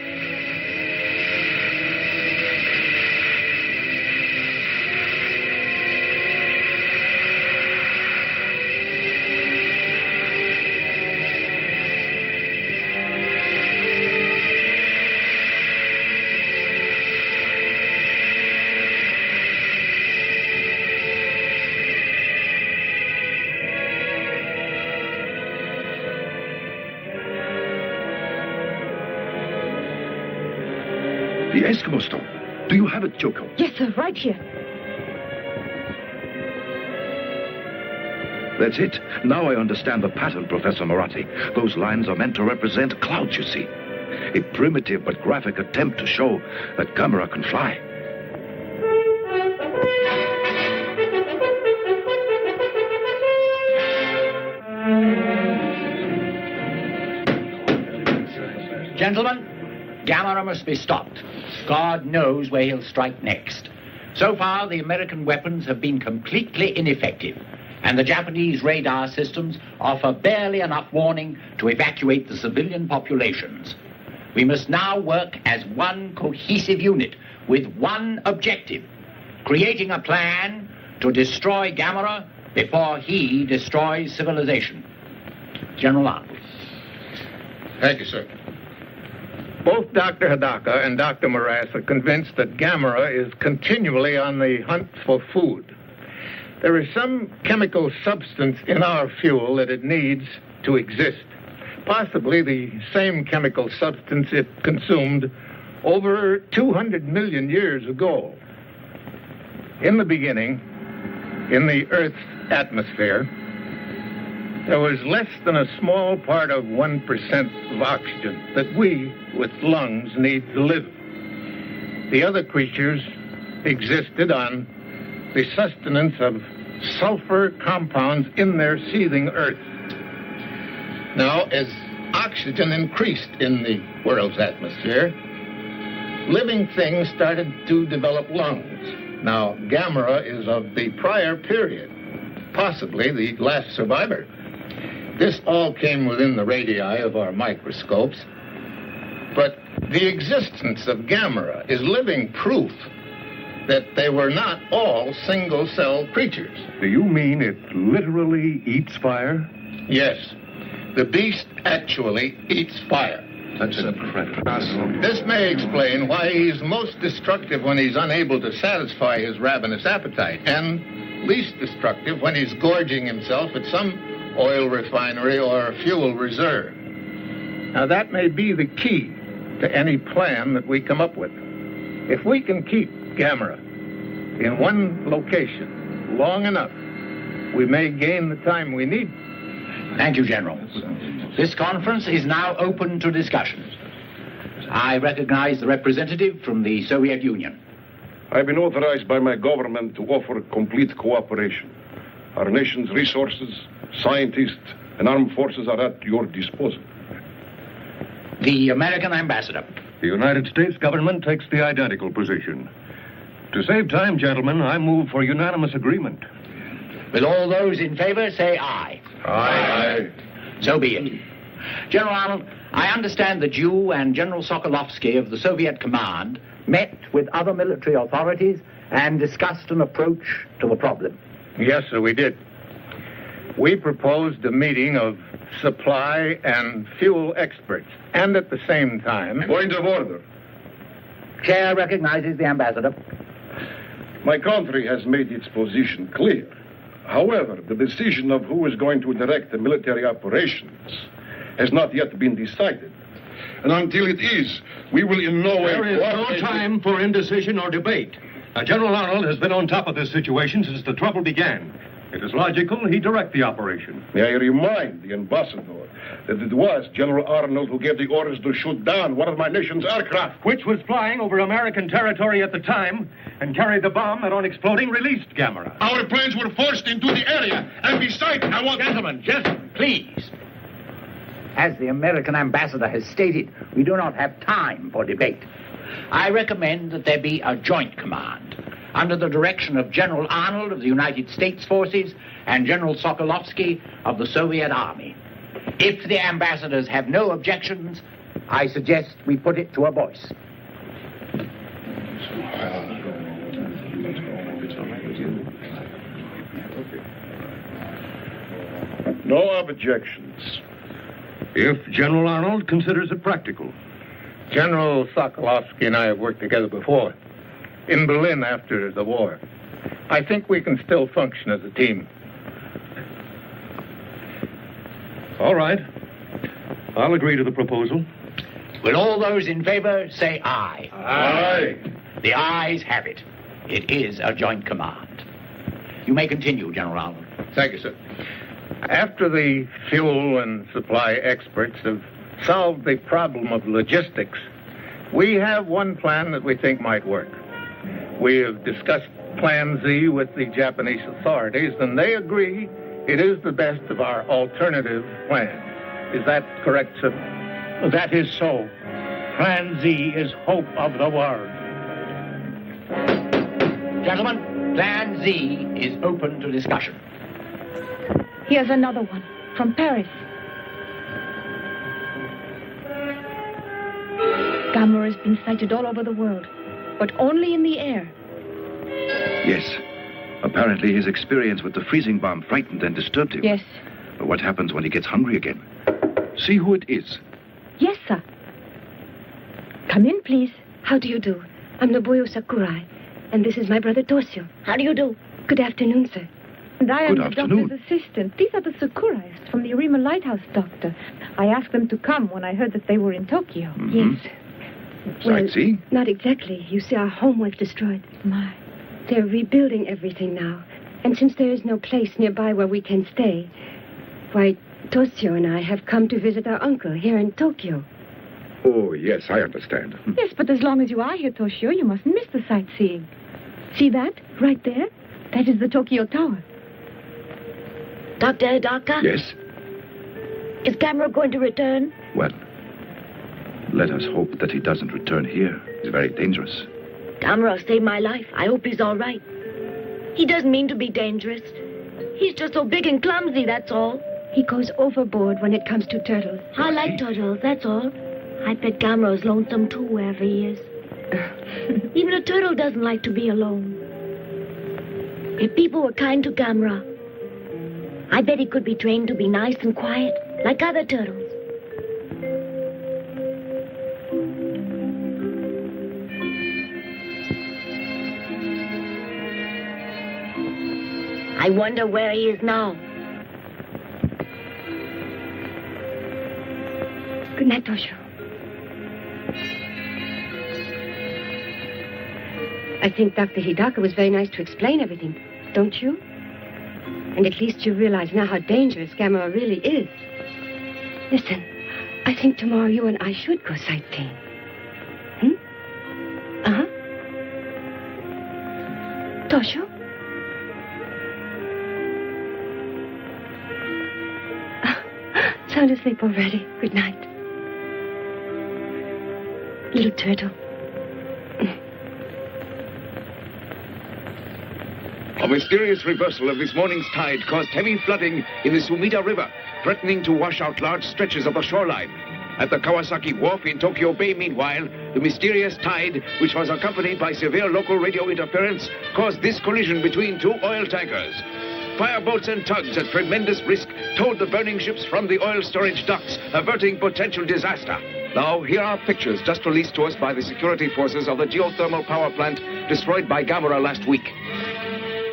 The Eskimo stone. Do you have it, Joko? Yes, sir, right here. That's it. Now I understand the pattern, Professor Moratti. Those lines are meant to represent clouds, you see. A primitive but graphic attempt to show that Gamera can fly. Gentlemen, Gamera must be stopped. God knows where he'll strike next. So far, the American weapons have been completely ineffective, and the Japanese radar systems offer barely enough warning to evacuate the civilian populations. We must now work as one cohesive unit with one objective, creating a plan to destroy Gamera before he destroys civilization. General Arnold. Thank you, sir. Both Dr. Hidaka and Dr. Morass are convinced that Gamera is continually on the hunt for food. There is some chemical substance in our fuel that it needs to exist. possibly the same chemical substance it consumed over 200 million years ago. In the beginning, in the Earth's atmosphere, there was less than a small part of 1% of oxygen that we, with lungs, need to live. The other creatures existed on the sustenance of sulfur compounds in their seething earth. Now, as oxygen increased in the world's atmosphere, living things started to develop lungs. Now, Gamera is of the prior period, possibly the last survivor. This all came within the radii of our microscopes, but the existence of Gamera is living proof that they were not all single-cell creatures. Do you mean it literally eats fire? Yes. The beast actually eats fire. That's incredible. This may explain why he's most destructive when he's unable to satisfy his ravenous appetite, and least destructive when he's gorging himself at some oil refinery or fuel reserve. Now, that may be the key to any plan that we come up with. If we can keep Gamera in one location long enough, we may gain the time we need. Thank you, General. This conference is now open to discussion. I recognize the representative from the Soviet Union. I've been authorized by my government to offer complete cooperation. Our nation's resources, scientists, and armed forces are at your disposal. The American ambassador. The United States government takes the identical position. To save time, gentlemen, I move for unanimous agreement. Will all those in favor say aye? Aye. So be it. General Arnold, I understand that you and General Sokolovsky of the Soviet Command met with other military authorities and discussed an approach to the problem. Yes, sir, we did. We proposed a meeting of supply and fuel experts, and at the same time... Point of order. Chair recognizes the ambassador. My country has made its position clear. However, the decision of who is going to direct the military operations has not yet been decided. And until it is, we will in no way... There is no time for indecision or debate. General Arnold has been on top of this situation since the trouble began. It is logical he direct the operation. May I remind the ambassador that it was General Arnold who gave the orders to shoot down one of my nation's aircraft. Which was flying over American territory at the time and carried the bomb that, on exploding, released Gamera. Our planes were forced into the area, and besides, I want... Gentlemen, please. As the American ambassador has stated, we do not have time for debate. I recommend that there be a joint command under the direction of General Arnold of the United States Forces and General Sokolovsky of the Soviet Army. If the ambassadors have no objections, I suggest we put it to a voice. No objections. If General Arnold considers it practical. General Sokolovsky and I have worked together before, in Berlin after the war. I think we can still function as a team. All right. I'll agree to the proposal. Will all those in favor say aye? Aye. The ayes have it. It is a joint command. You may continue, General Arnold. Thank you, sir. After the fuel and supply experts have solved the problem of logistics, we have one plan that we think might work. We have discussed Plan Z with the Japanese authorities, and they agree it is the best of our alternative plan. Is that correct, sir? That is so. Plan Z is hope of the world. Gentlemen, Plan Z is open to discussion. Here's another one from Paris. Gamera has been sighted all over the world, but only in the air. Yes. Apparently his experience with the freezing bomb frightened and disturbed him. Yes. But what happens when he gets hungry again? See who it is. Yes, sir. Come in, please. How do you do? I'm Nobuyo Sakurai, and this is my brother Toshio. How do you do? Good afternoon, sir. And I am Good the afternoon. doctor's assistant. These are the Colorized from the Arima Lighthouse, Doctor. I asked them to come when I heard that they were in Tokyo. Mhm. Yes. Well, Sightseeing? not exactly. You see, our home was destroyed. My. They're rebuilding everything now. And since there is no place nearby where we can stay, why, Toshio and I have come to visit our uncle here in Tokyo. Oh, yes, I understand. Yes, but as long as you are here, Toshio, you mustn't miss the sightseeing. See that? Right there? That is the Tokyo Tower. Dr. Hidaka? Yes? Is Gamera going to return? Well, let us hope that he doesn't return here. It's very dangerous. Gamera saved my life. I hope he's all right. He doesn't mean to be dangerous. He's just so big and clumsy, that's all. He goes overboard when it comes to turtles. I like turtles, that's all. I bet Gamera's lonesome too, wherever he is. Even a turtle doesn't like to be alone. If people were kind to Gamera, I bet he could be trained to be nice and quiet, like other turtles. I wonder where he is now. Good night, Toshio. I think Dr. Hidaka was very nice to explain everything, don't you? And at least you realize now how dangerous Gamera really is. Listen, I think tomorrow you and I should go sightseeing. Uh-huh. Toshio? Sound asleep already. Good night. Little turtle. A mysterious reversal of this morning's tide caused heavy flooding in the Sumida River, threatening to wash out large stretches of the shoreline. At the Kawasaki Wharf in Tokyo Bay, meanwhile, the mysterious tide, which was accompanied by severe local radio interference, caused this collision between two oil tankers. Fireboats and tugs at tremendous risk towed the burning ships from the oil storage docks, averting potential disaster. Now, here are pictures just released to us by the security forces of the geothermal power plant destroyed by Gamera last week.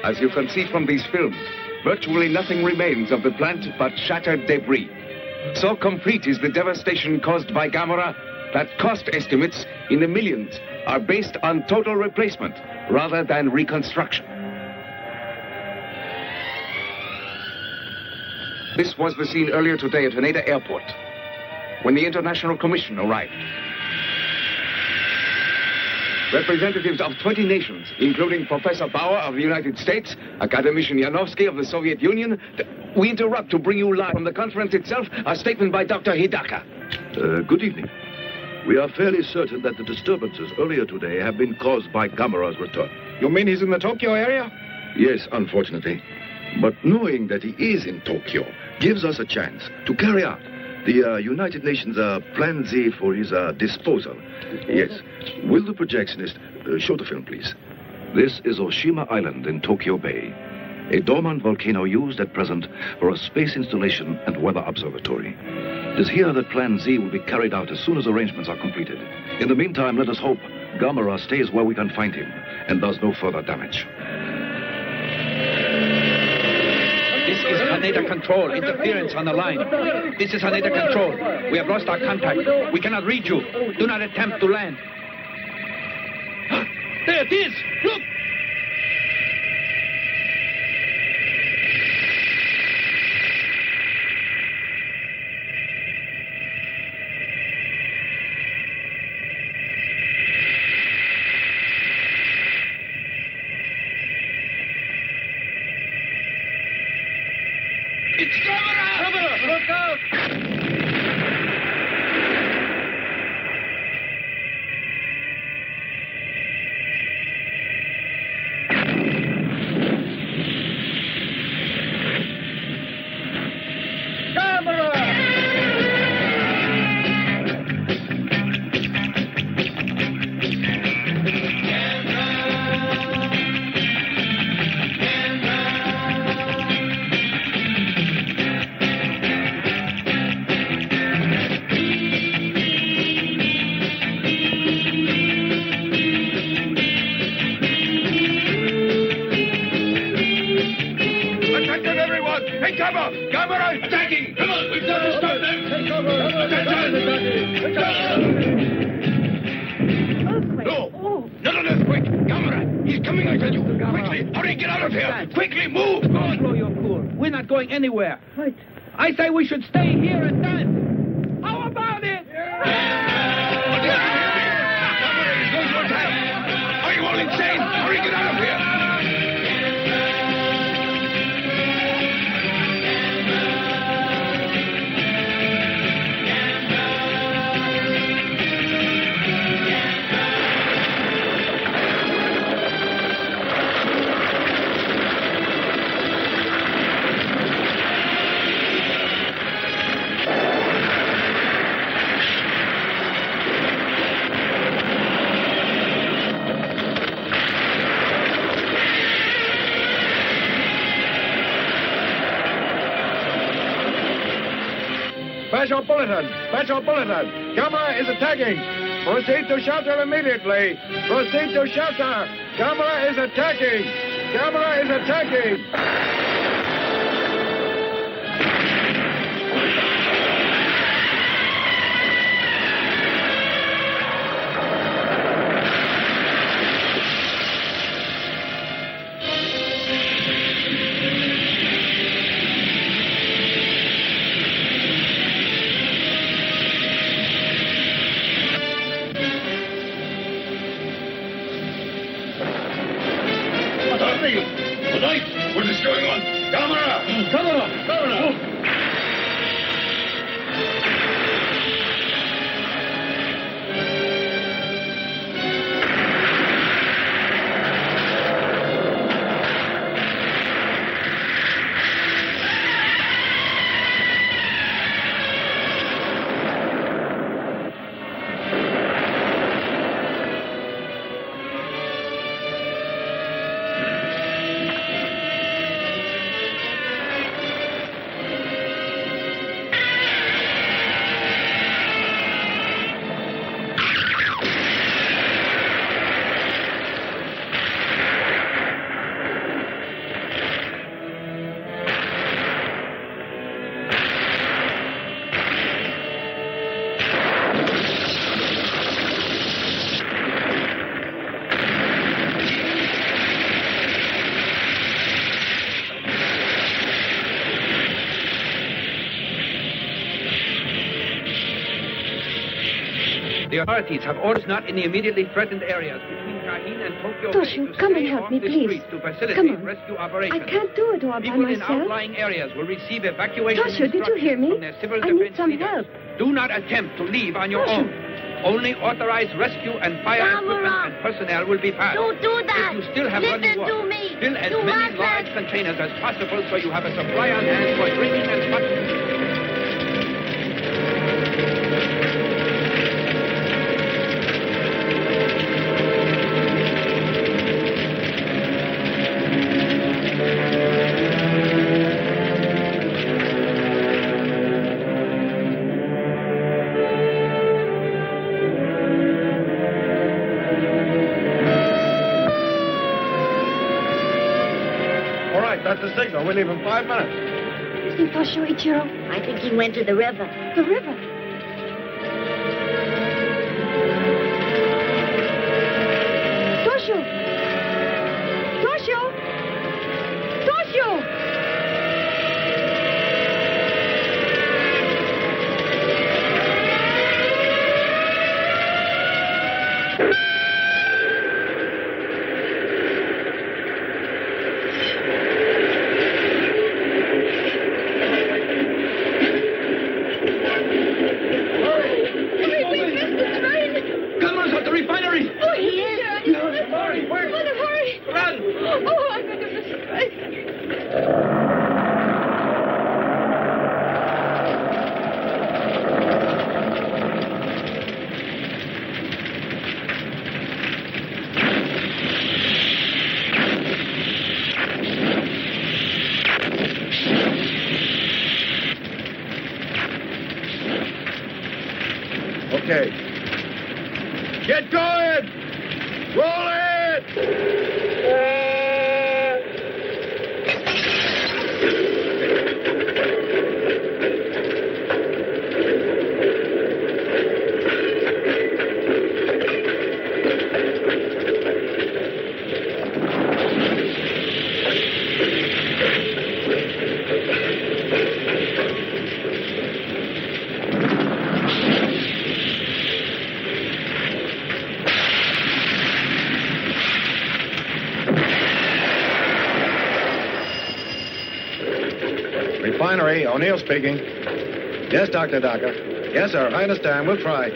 As you can see from these films, virtually nothing remains of the plant but shattered debris. So complete is the devastation caused by Gamera that cost estimates in the millions are based on total replacement rather than reconstruction. This was the scene earlier today at Haneda Airport, when the International Commission arrived. Representatives of 20 nations, including Professor Bauer of the United States, Academician Yanovsky of the Soviet Union. We interrupt to bring you live from the conference itself a statement by Dr. Hidaka. Good evening. We are fairly certain that the disturbances earlier today have been caused by Gamera's return. You mean he's in the Tokyo area? Yes, unfortunately. But knowing that he is in Tokyo gives us a chance to carry out the United Nations Plan Z for his disposal. Yes. Will the projectionist show the film, please? This is Oshima Island in Tokyo Bay, a dormant volcano used at present for a space installation and weather observatory. It is here that Plan Z will be carried out as soon as arrangements are completed. In the meantime, let us hope Gamera stays where we can find him and does no further damage. This is Haneda Control. Interference on the line. This is Haneda Control. We have lost our contact. We cannot reach you. Do not attempt to land. There it is! Look! It's Gamera! Gamera! Look out! Take cover! Gamera is attacking! Come on, we've got to stop them! Take cover! No! None of this quick! Gamera! He's coming, I tell you! Quickly! Hurry, get out of here! Quickly, move! Go on! Blow your cool. We're not going anywhere. Right. I say we should stay here and dance. How about it? Gamera is going to attack! Are you all insane? Hurry, get out of here! Special bulletin! Special bulletin! Gamera is attacking! Proceed to shelter immediately! Proceed to shelter! Gamera is attacking! Gamera is attacking! What is going on? Gamera! Gamera! The authorities have orders not in the immediately threatened areas between Kahin and Tokyo Toshio, Bay to come and stay help off me, the please. streets to facilitate Come on. rescue operations. I can't do it all by People in myself. outlying areas will receive evacuation Toshio, did you hear me? from their civil I need defense some leaders. help. Do not attempt to leave on your own. Only authorized rescue and fire equipment and personnel will be passed. Don't do that. If you still have running Listen to water, me. fill as You many mustn't. large containers as possible so you have a supply on hand for drinking and functioning. That's the signal. We leave in 5 minutes. Listen, Toshio, Ichiro. I think he went to the river. The river. Toshio! Toshio! Toshio! Okay. Get going! Roll it! refinery. O'Neill speaking. Yes, Dr. Daka. Yes, sir. I understand. We'll try.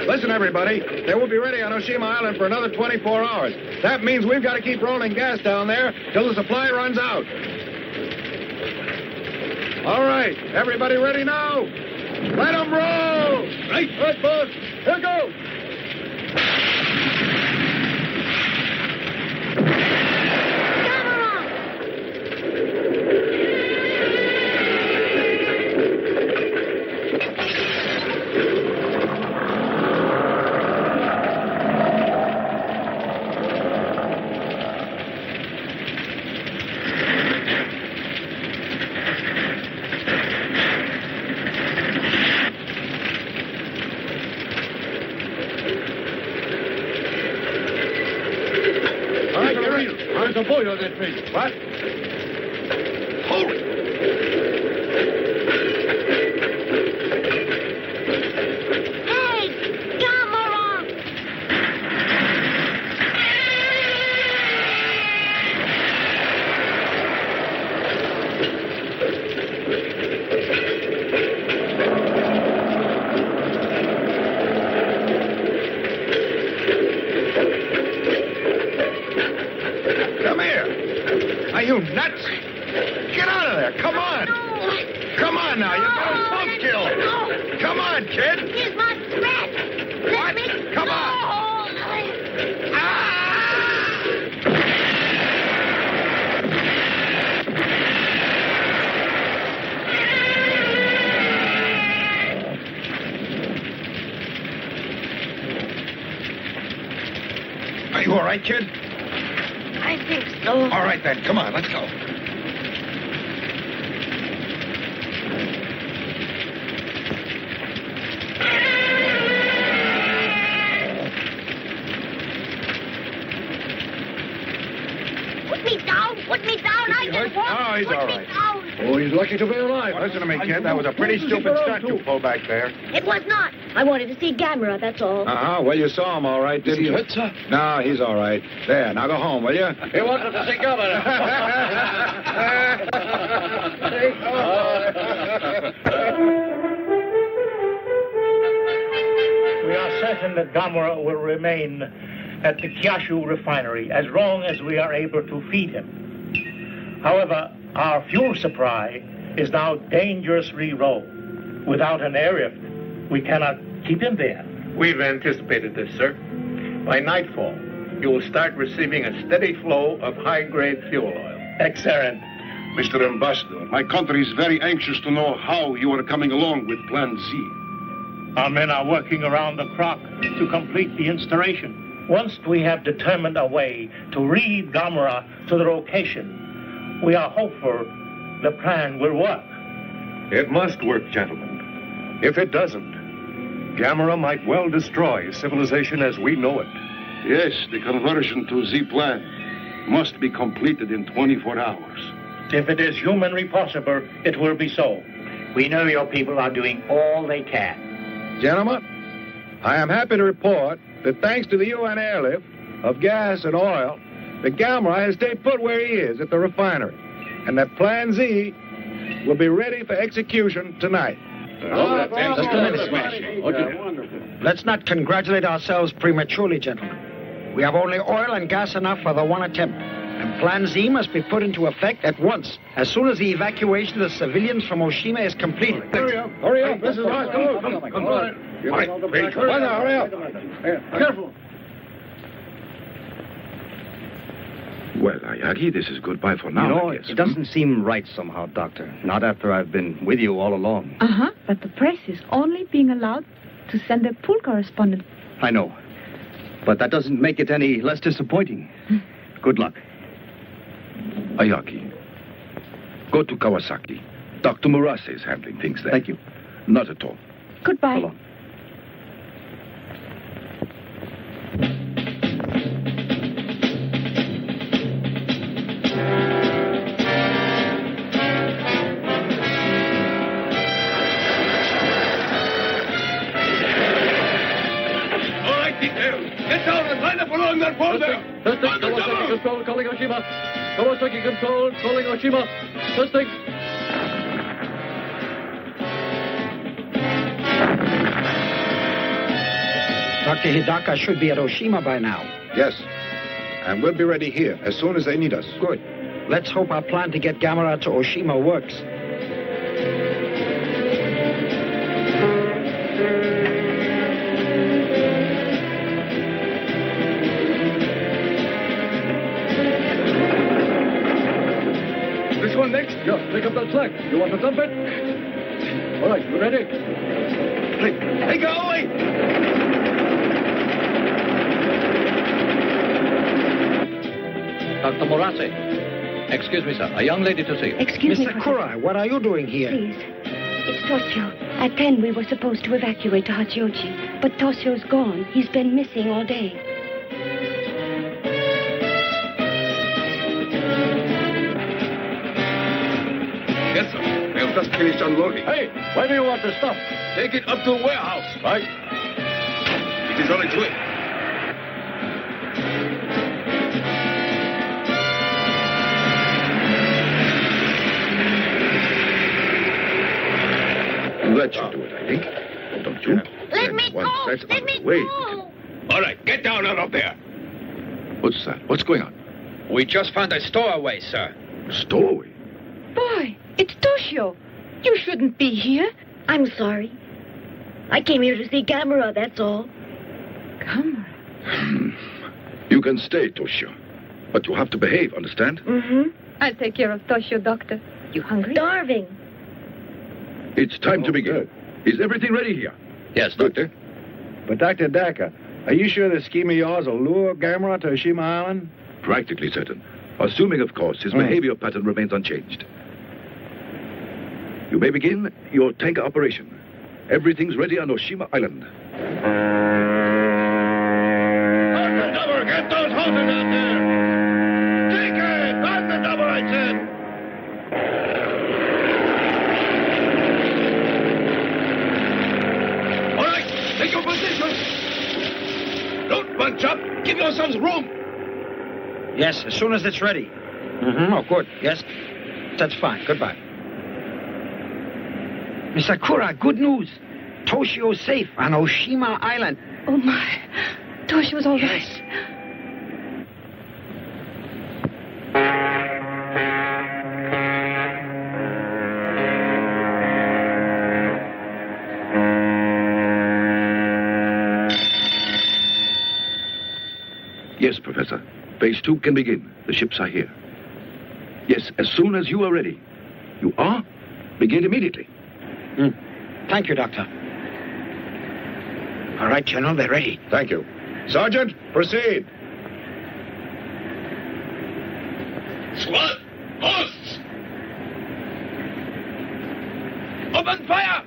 Listen, everybody. They will be ready on Oshima Island for another 24 hours. That means we've got to keep rolling gas down there till the supply runs out. All right. Everybody ready now? Let them roll! Right. Right, boss. Here goes. There's a boy on that tree. What? Hold it. Hey, Gamera! Come here. Are you nuts? Get out of there. Come on. Come on now. You're going to smoke kill. Come on, kid. Here's my threat. Let me Come on. Are you all right, kid? I think so. All right, then. Come on. Let's go. Put me down. I just want Oh, he's put all me right. down. Oh, he's lucky to be alive. Listen to me, kid. That was a pretty stupid stunt you pulled back there. It was not. I wanted to see Gamera, that's all. Uh-huh. Well, you saw him all right, didn't you? hurt, sir? No, he's all right. There, now go home, will you? He wanted to see Gamera. We are certain that Gamera will remain at the Kaiju refinery as long as we are able to feed him. However, our fuel supply is now dangerously low. Without an airlift, we cannot keep him there. We've anticipated this, sir. By nightfall, you will start receiving a steady flow of high-grade fuel oil. Excellent. Mr. Ambassador, my country is very anxious to know how you are coming along with Plan Z. Our men are working around the clock to complete the installation. Once we have determined a way to lead Gamera to the location, we are hopeful the plan will work. It must work, gentlemen. If it doesn't, Gamera might well destroy civilization as we know it. Yes, the conversion to Z plan must be completed in 24 hours. If it is humanly possible, it will be so. We know your people are doing all they can. Gentlemen, I am happy to report that thanks to the UN airlift of gas and oil, the Gamera has stayed put where he is at the refinery, and that Plan Z will be ready for execution tonight. Just a minute, Smash. Let's not congratulate ourselves prematurely, gentlemen. We have only oil and gas enough for the one attempt. And Plan Z must be put into effect at once, as soon as the evacuation of the civilians from Oshima is completed. Hurry up. Hurry up. This is hard. Come on. Hurry up. Careful. Well, Ayagi, this is goodbye for now, You know, I guess. it doesn't seem right somehow, Doctor. Not after I've been with you all along. Uh-huh. But the press is only being allowed to send their pool correspondent. I know. But that doesn't make it any less disappointing. Good luck. Ayagi, go to Kawasaki. Dr. Murase is handling things there. Thank you. Not at all. Goodbye. So long. All right, details. Get down and line up along that wall there. Testing, Kawasaki Control, calling Oshima. Kawasaki Control, calling Oshima. Testing. Dr. Hidaka should be at Oshima by now. Yes. And we'll be ready here as soon as they need us. Good. Let's hope our plan to get Gamera to Oshima works. This one next? Yeah, pick up that slack. You want to dump it? All right, you ready? Hey, go away! Dr. Morase. Excuse me, sir. A young lady to see you. Excuse me, Mr. Kura, what are you doing here? Please. It's Toshio. At 10, we were supposed to evacuate to Hachioji. But Toshio's gone. He's been missing all day. Yes, sir. We have just finished unloading. Hey, where do you want the stuff? Take it up to the warehouse. Right. It is on its way. That should do it, I think. Don't you? Let me go! Let me go! All right, get down out of there. What's that? What's going on? We just found a stowaway, sir. Stowaway? Boy, it's Toshio. You shouldn't be here. I'm sorry. I came here to see Gamera, that's all. Gamera? You can stay, Toshio. But you have to behave, understand? Mm-hmm. I'll take care of Toshio, Doctor. You hungry? Starving. It's time to begin. Is everything ready here? Yes, Doctor. But Dr. Daka, are you sure this scheme of yours will lure Gamera to Oshima Island? Practically certain. Assuming, of course, his behavior pattern remains unchanged. You may begin your tanker operation. Everything's ready on Oshima Island. Dr. Double, get those hoses out there! Take it! Dr. Double, I said! All right, take your position! Don't bunch up! Give yourselves room! Yes, as soon as it's ready. Oh, good. Yes, that's fine. Goodbye. Mr. Kura, good news. Toshio's safe on Oshima Island. Oh, my. Toshio's all right. Yes, Professor. Phase 2 can begin. The ships are here. Yes, as soon as you are ready. You are? Begin immediately. Thank you, Doctor. All right, General, they're ready. Thank you. Sergeant, proceed. Squad, hosts! Open fire!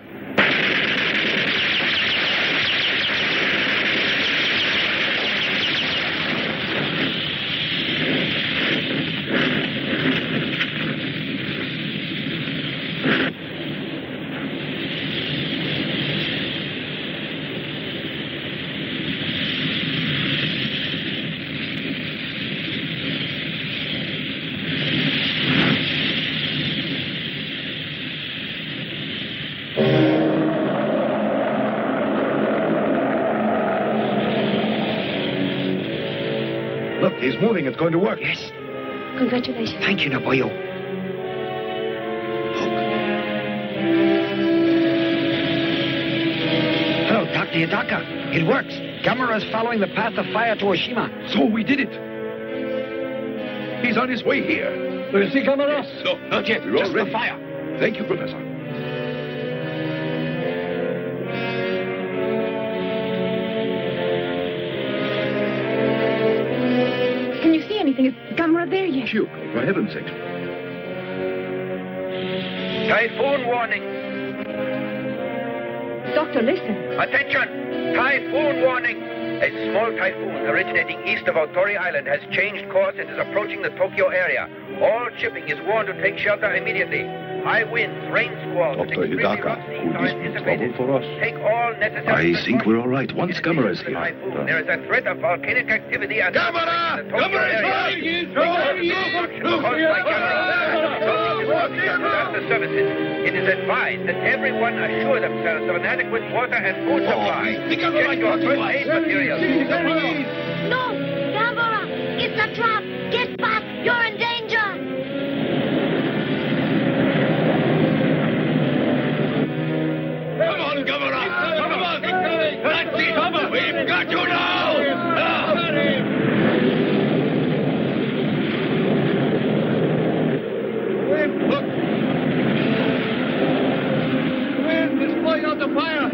Look, he's moving. It's going to work. Yes. Congratulations. Thank you, Naboyo. Hello, Dr. Hidaka. It works. Gamera's following the path of fire to Oshima. So we did it. He's on his way here. Do you see Gamera? Yes. No, not yet. You're Just all the ready. fire. Thank you, Professor. Can you see anything? Is Gamera there yet? Phew, for heaven's sake. Typhoon warning. Doctor, listen. Attention! Typhoon warning! A small typhoon originating east of Otori Island has changed course and is approaching the Tokyo area. All shipping is warned to take shelter immediately. High winds, rain squalls, and Dr. extremely Hidaka, rough seas could are this be anticipated. trouble for us? Take all necessary I think we're all right once Gamera is here. typhoon. There is a threat of volcanic activity at the Tokyo area. Gamera! Destruction caused by Gamera. and disaster services. It is advised that everyone assure themselves of an adequate water and food supply. Check your first aid materials. No! Gamera! It's a trap! Get back! You're in danger! Come on, Gamera! Come on! That's it! We've got you now! Wind is blowing out the fire.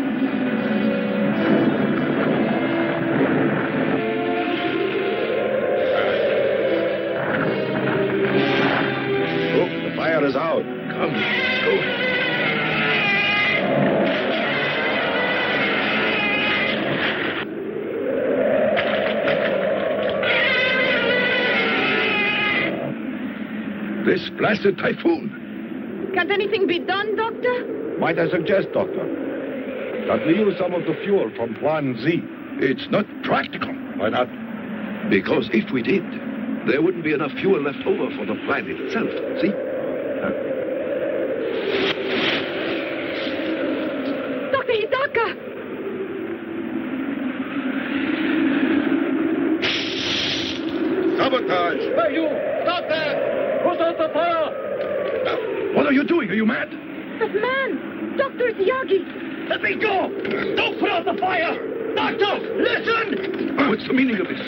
Look, the fire is out. Come, go. This blasted typhoon. Can't anything be done, Doctor? Might I suggest, Doctor, that we use some of the fuel from Plan Z? It's not practical. Why not? Because if we did, there wouldn't be enough fuel left over for the plant itself. See? Dr. Hidaka! Sabotage! Hey, you! Stop there! Put out the fire! What are you doing? Are you mad? That man! Dr. Yagi! Let me go! Don't put out the fire! Doctor, listen! What's the meaning of this?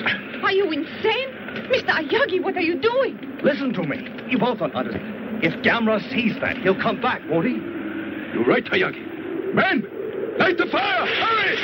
Are you insane? Mr. Ayagi, what are you doing? Listen to me. You both don't understand. If Gamera sees that, he'll come back, won't he? You're right, Hayagi. Men! Light the fire! Hurry!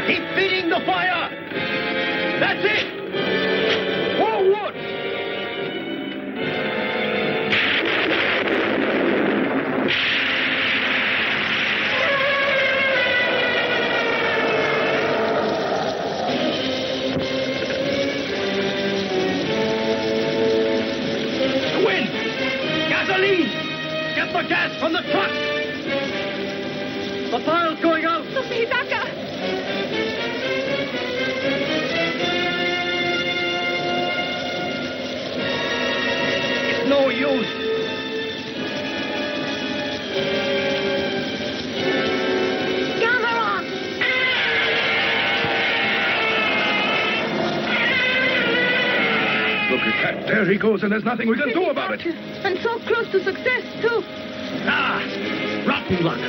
Keep feeding the fire! That's it! Forward! The wind! Gasoline! Get the gas from the truck! The fire's going out! Dr. Hidaka! It's no use. Gamera! Look at that. There he goes, and there's nothing we can do about it. And so close to success, too. Ah! Rotten luck.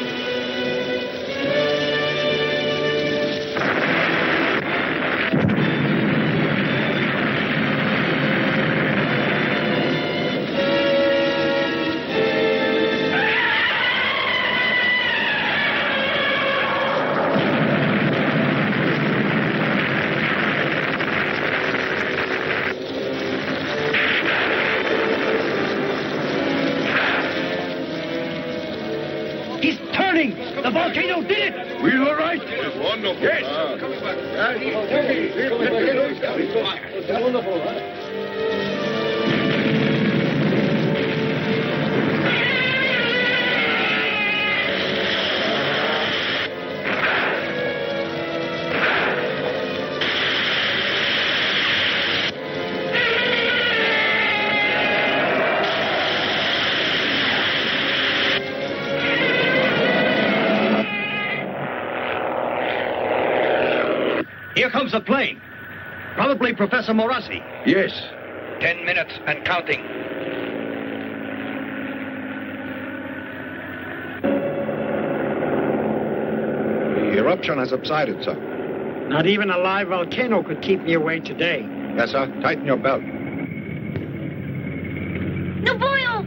He's turning! The volcano did it! We all right? It's wonderful. Yes. Here comes the plane. Probably Professor Morassi. Yes. 10 minutes and counting. The eruption has subsided, sir. Not even a live volcano could keep me away today. Yes, sir. Tighten your belt. Nobuyo!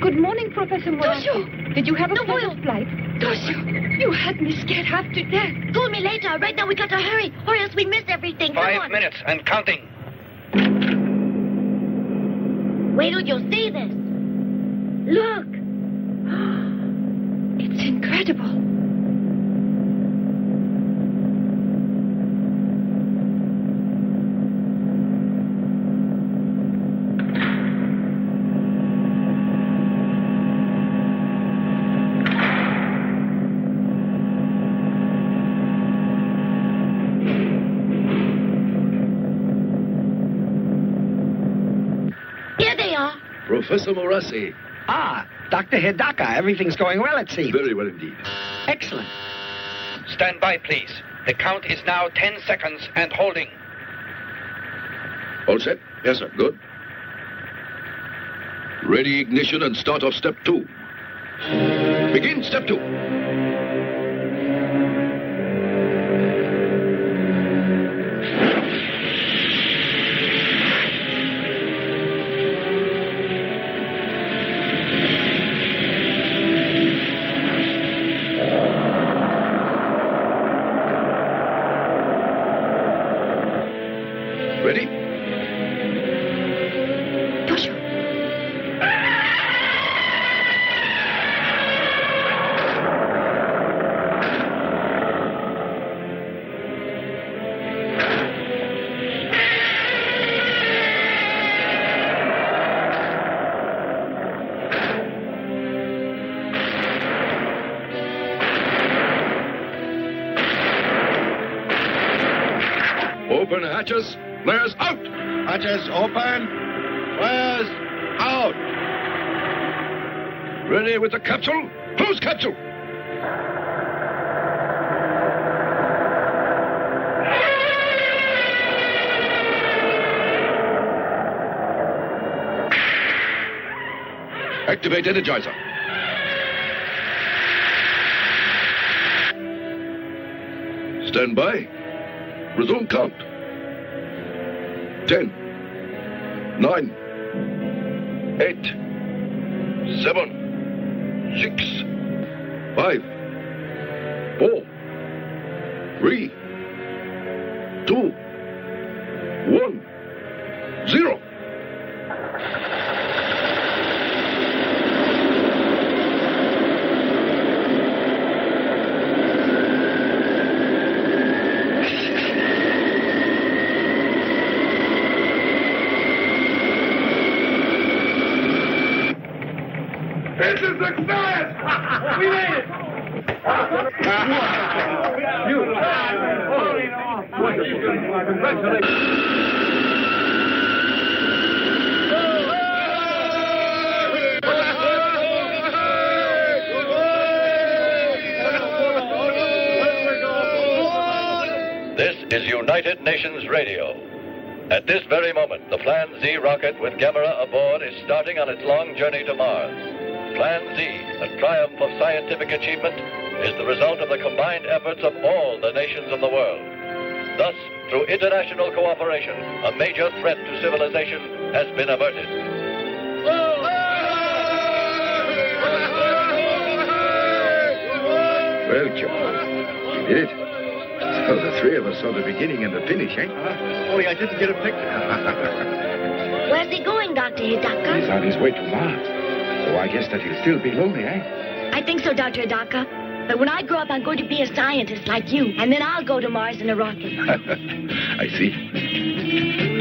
Good morning, Professor Morassi. Toshio! Did you have a Nobuyo! pleasant flight? Toshio! You had me scared half to death. Call me later. Right now we gotta hurry, or else we miss everything. Come 5 on. minutes and counting. Wait till you see this. Look. It's incredible. Professor Morassi. Ah, Dr. Hidaka. Everything's going well, it seems. Very well indeed. Excellent. Stand by, please. The count is now 10 seconds and holding. All set? Yes, sir. Good. Ready ignition and start off step 2. Begin step 2. Ready? Joshua. Open hatches. Flares out. Hatches open. Flares out. Ready with the capsule. Close capsule. Activate energizer. Stand by. Resume count. 10, 9, 8, 7, 6, 5, 4, 3, 2, 1, 0. It's a success! We made it! This is United Nations Radio. At this very moment, the Plan Z rocket with Gamera aboard is starting on its long journey to Mars. Plan Z, a triumph of scientific achievement, is the result of the combined efforts of all the nations of the world. Thus, through international cooperation, a major threat to civilization has been averted. Well, Joe, you did it. So the three of us saw the beginning and the finish, eh? Only I didn't get a picture. Where's he going, Dr. Hidaka? He's on his way to Mars. So I guess that he'll still be lonely, eh? I think so, Dr. Hidaka. But when I grow up, I'm going to be a scientist like you. And then I'll go to Mars in a rocket. I see.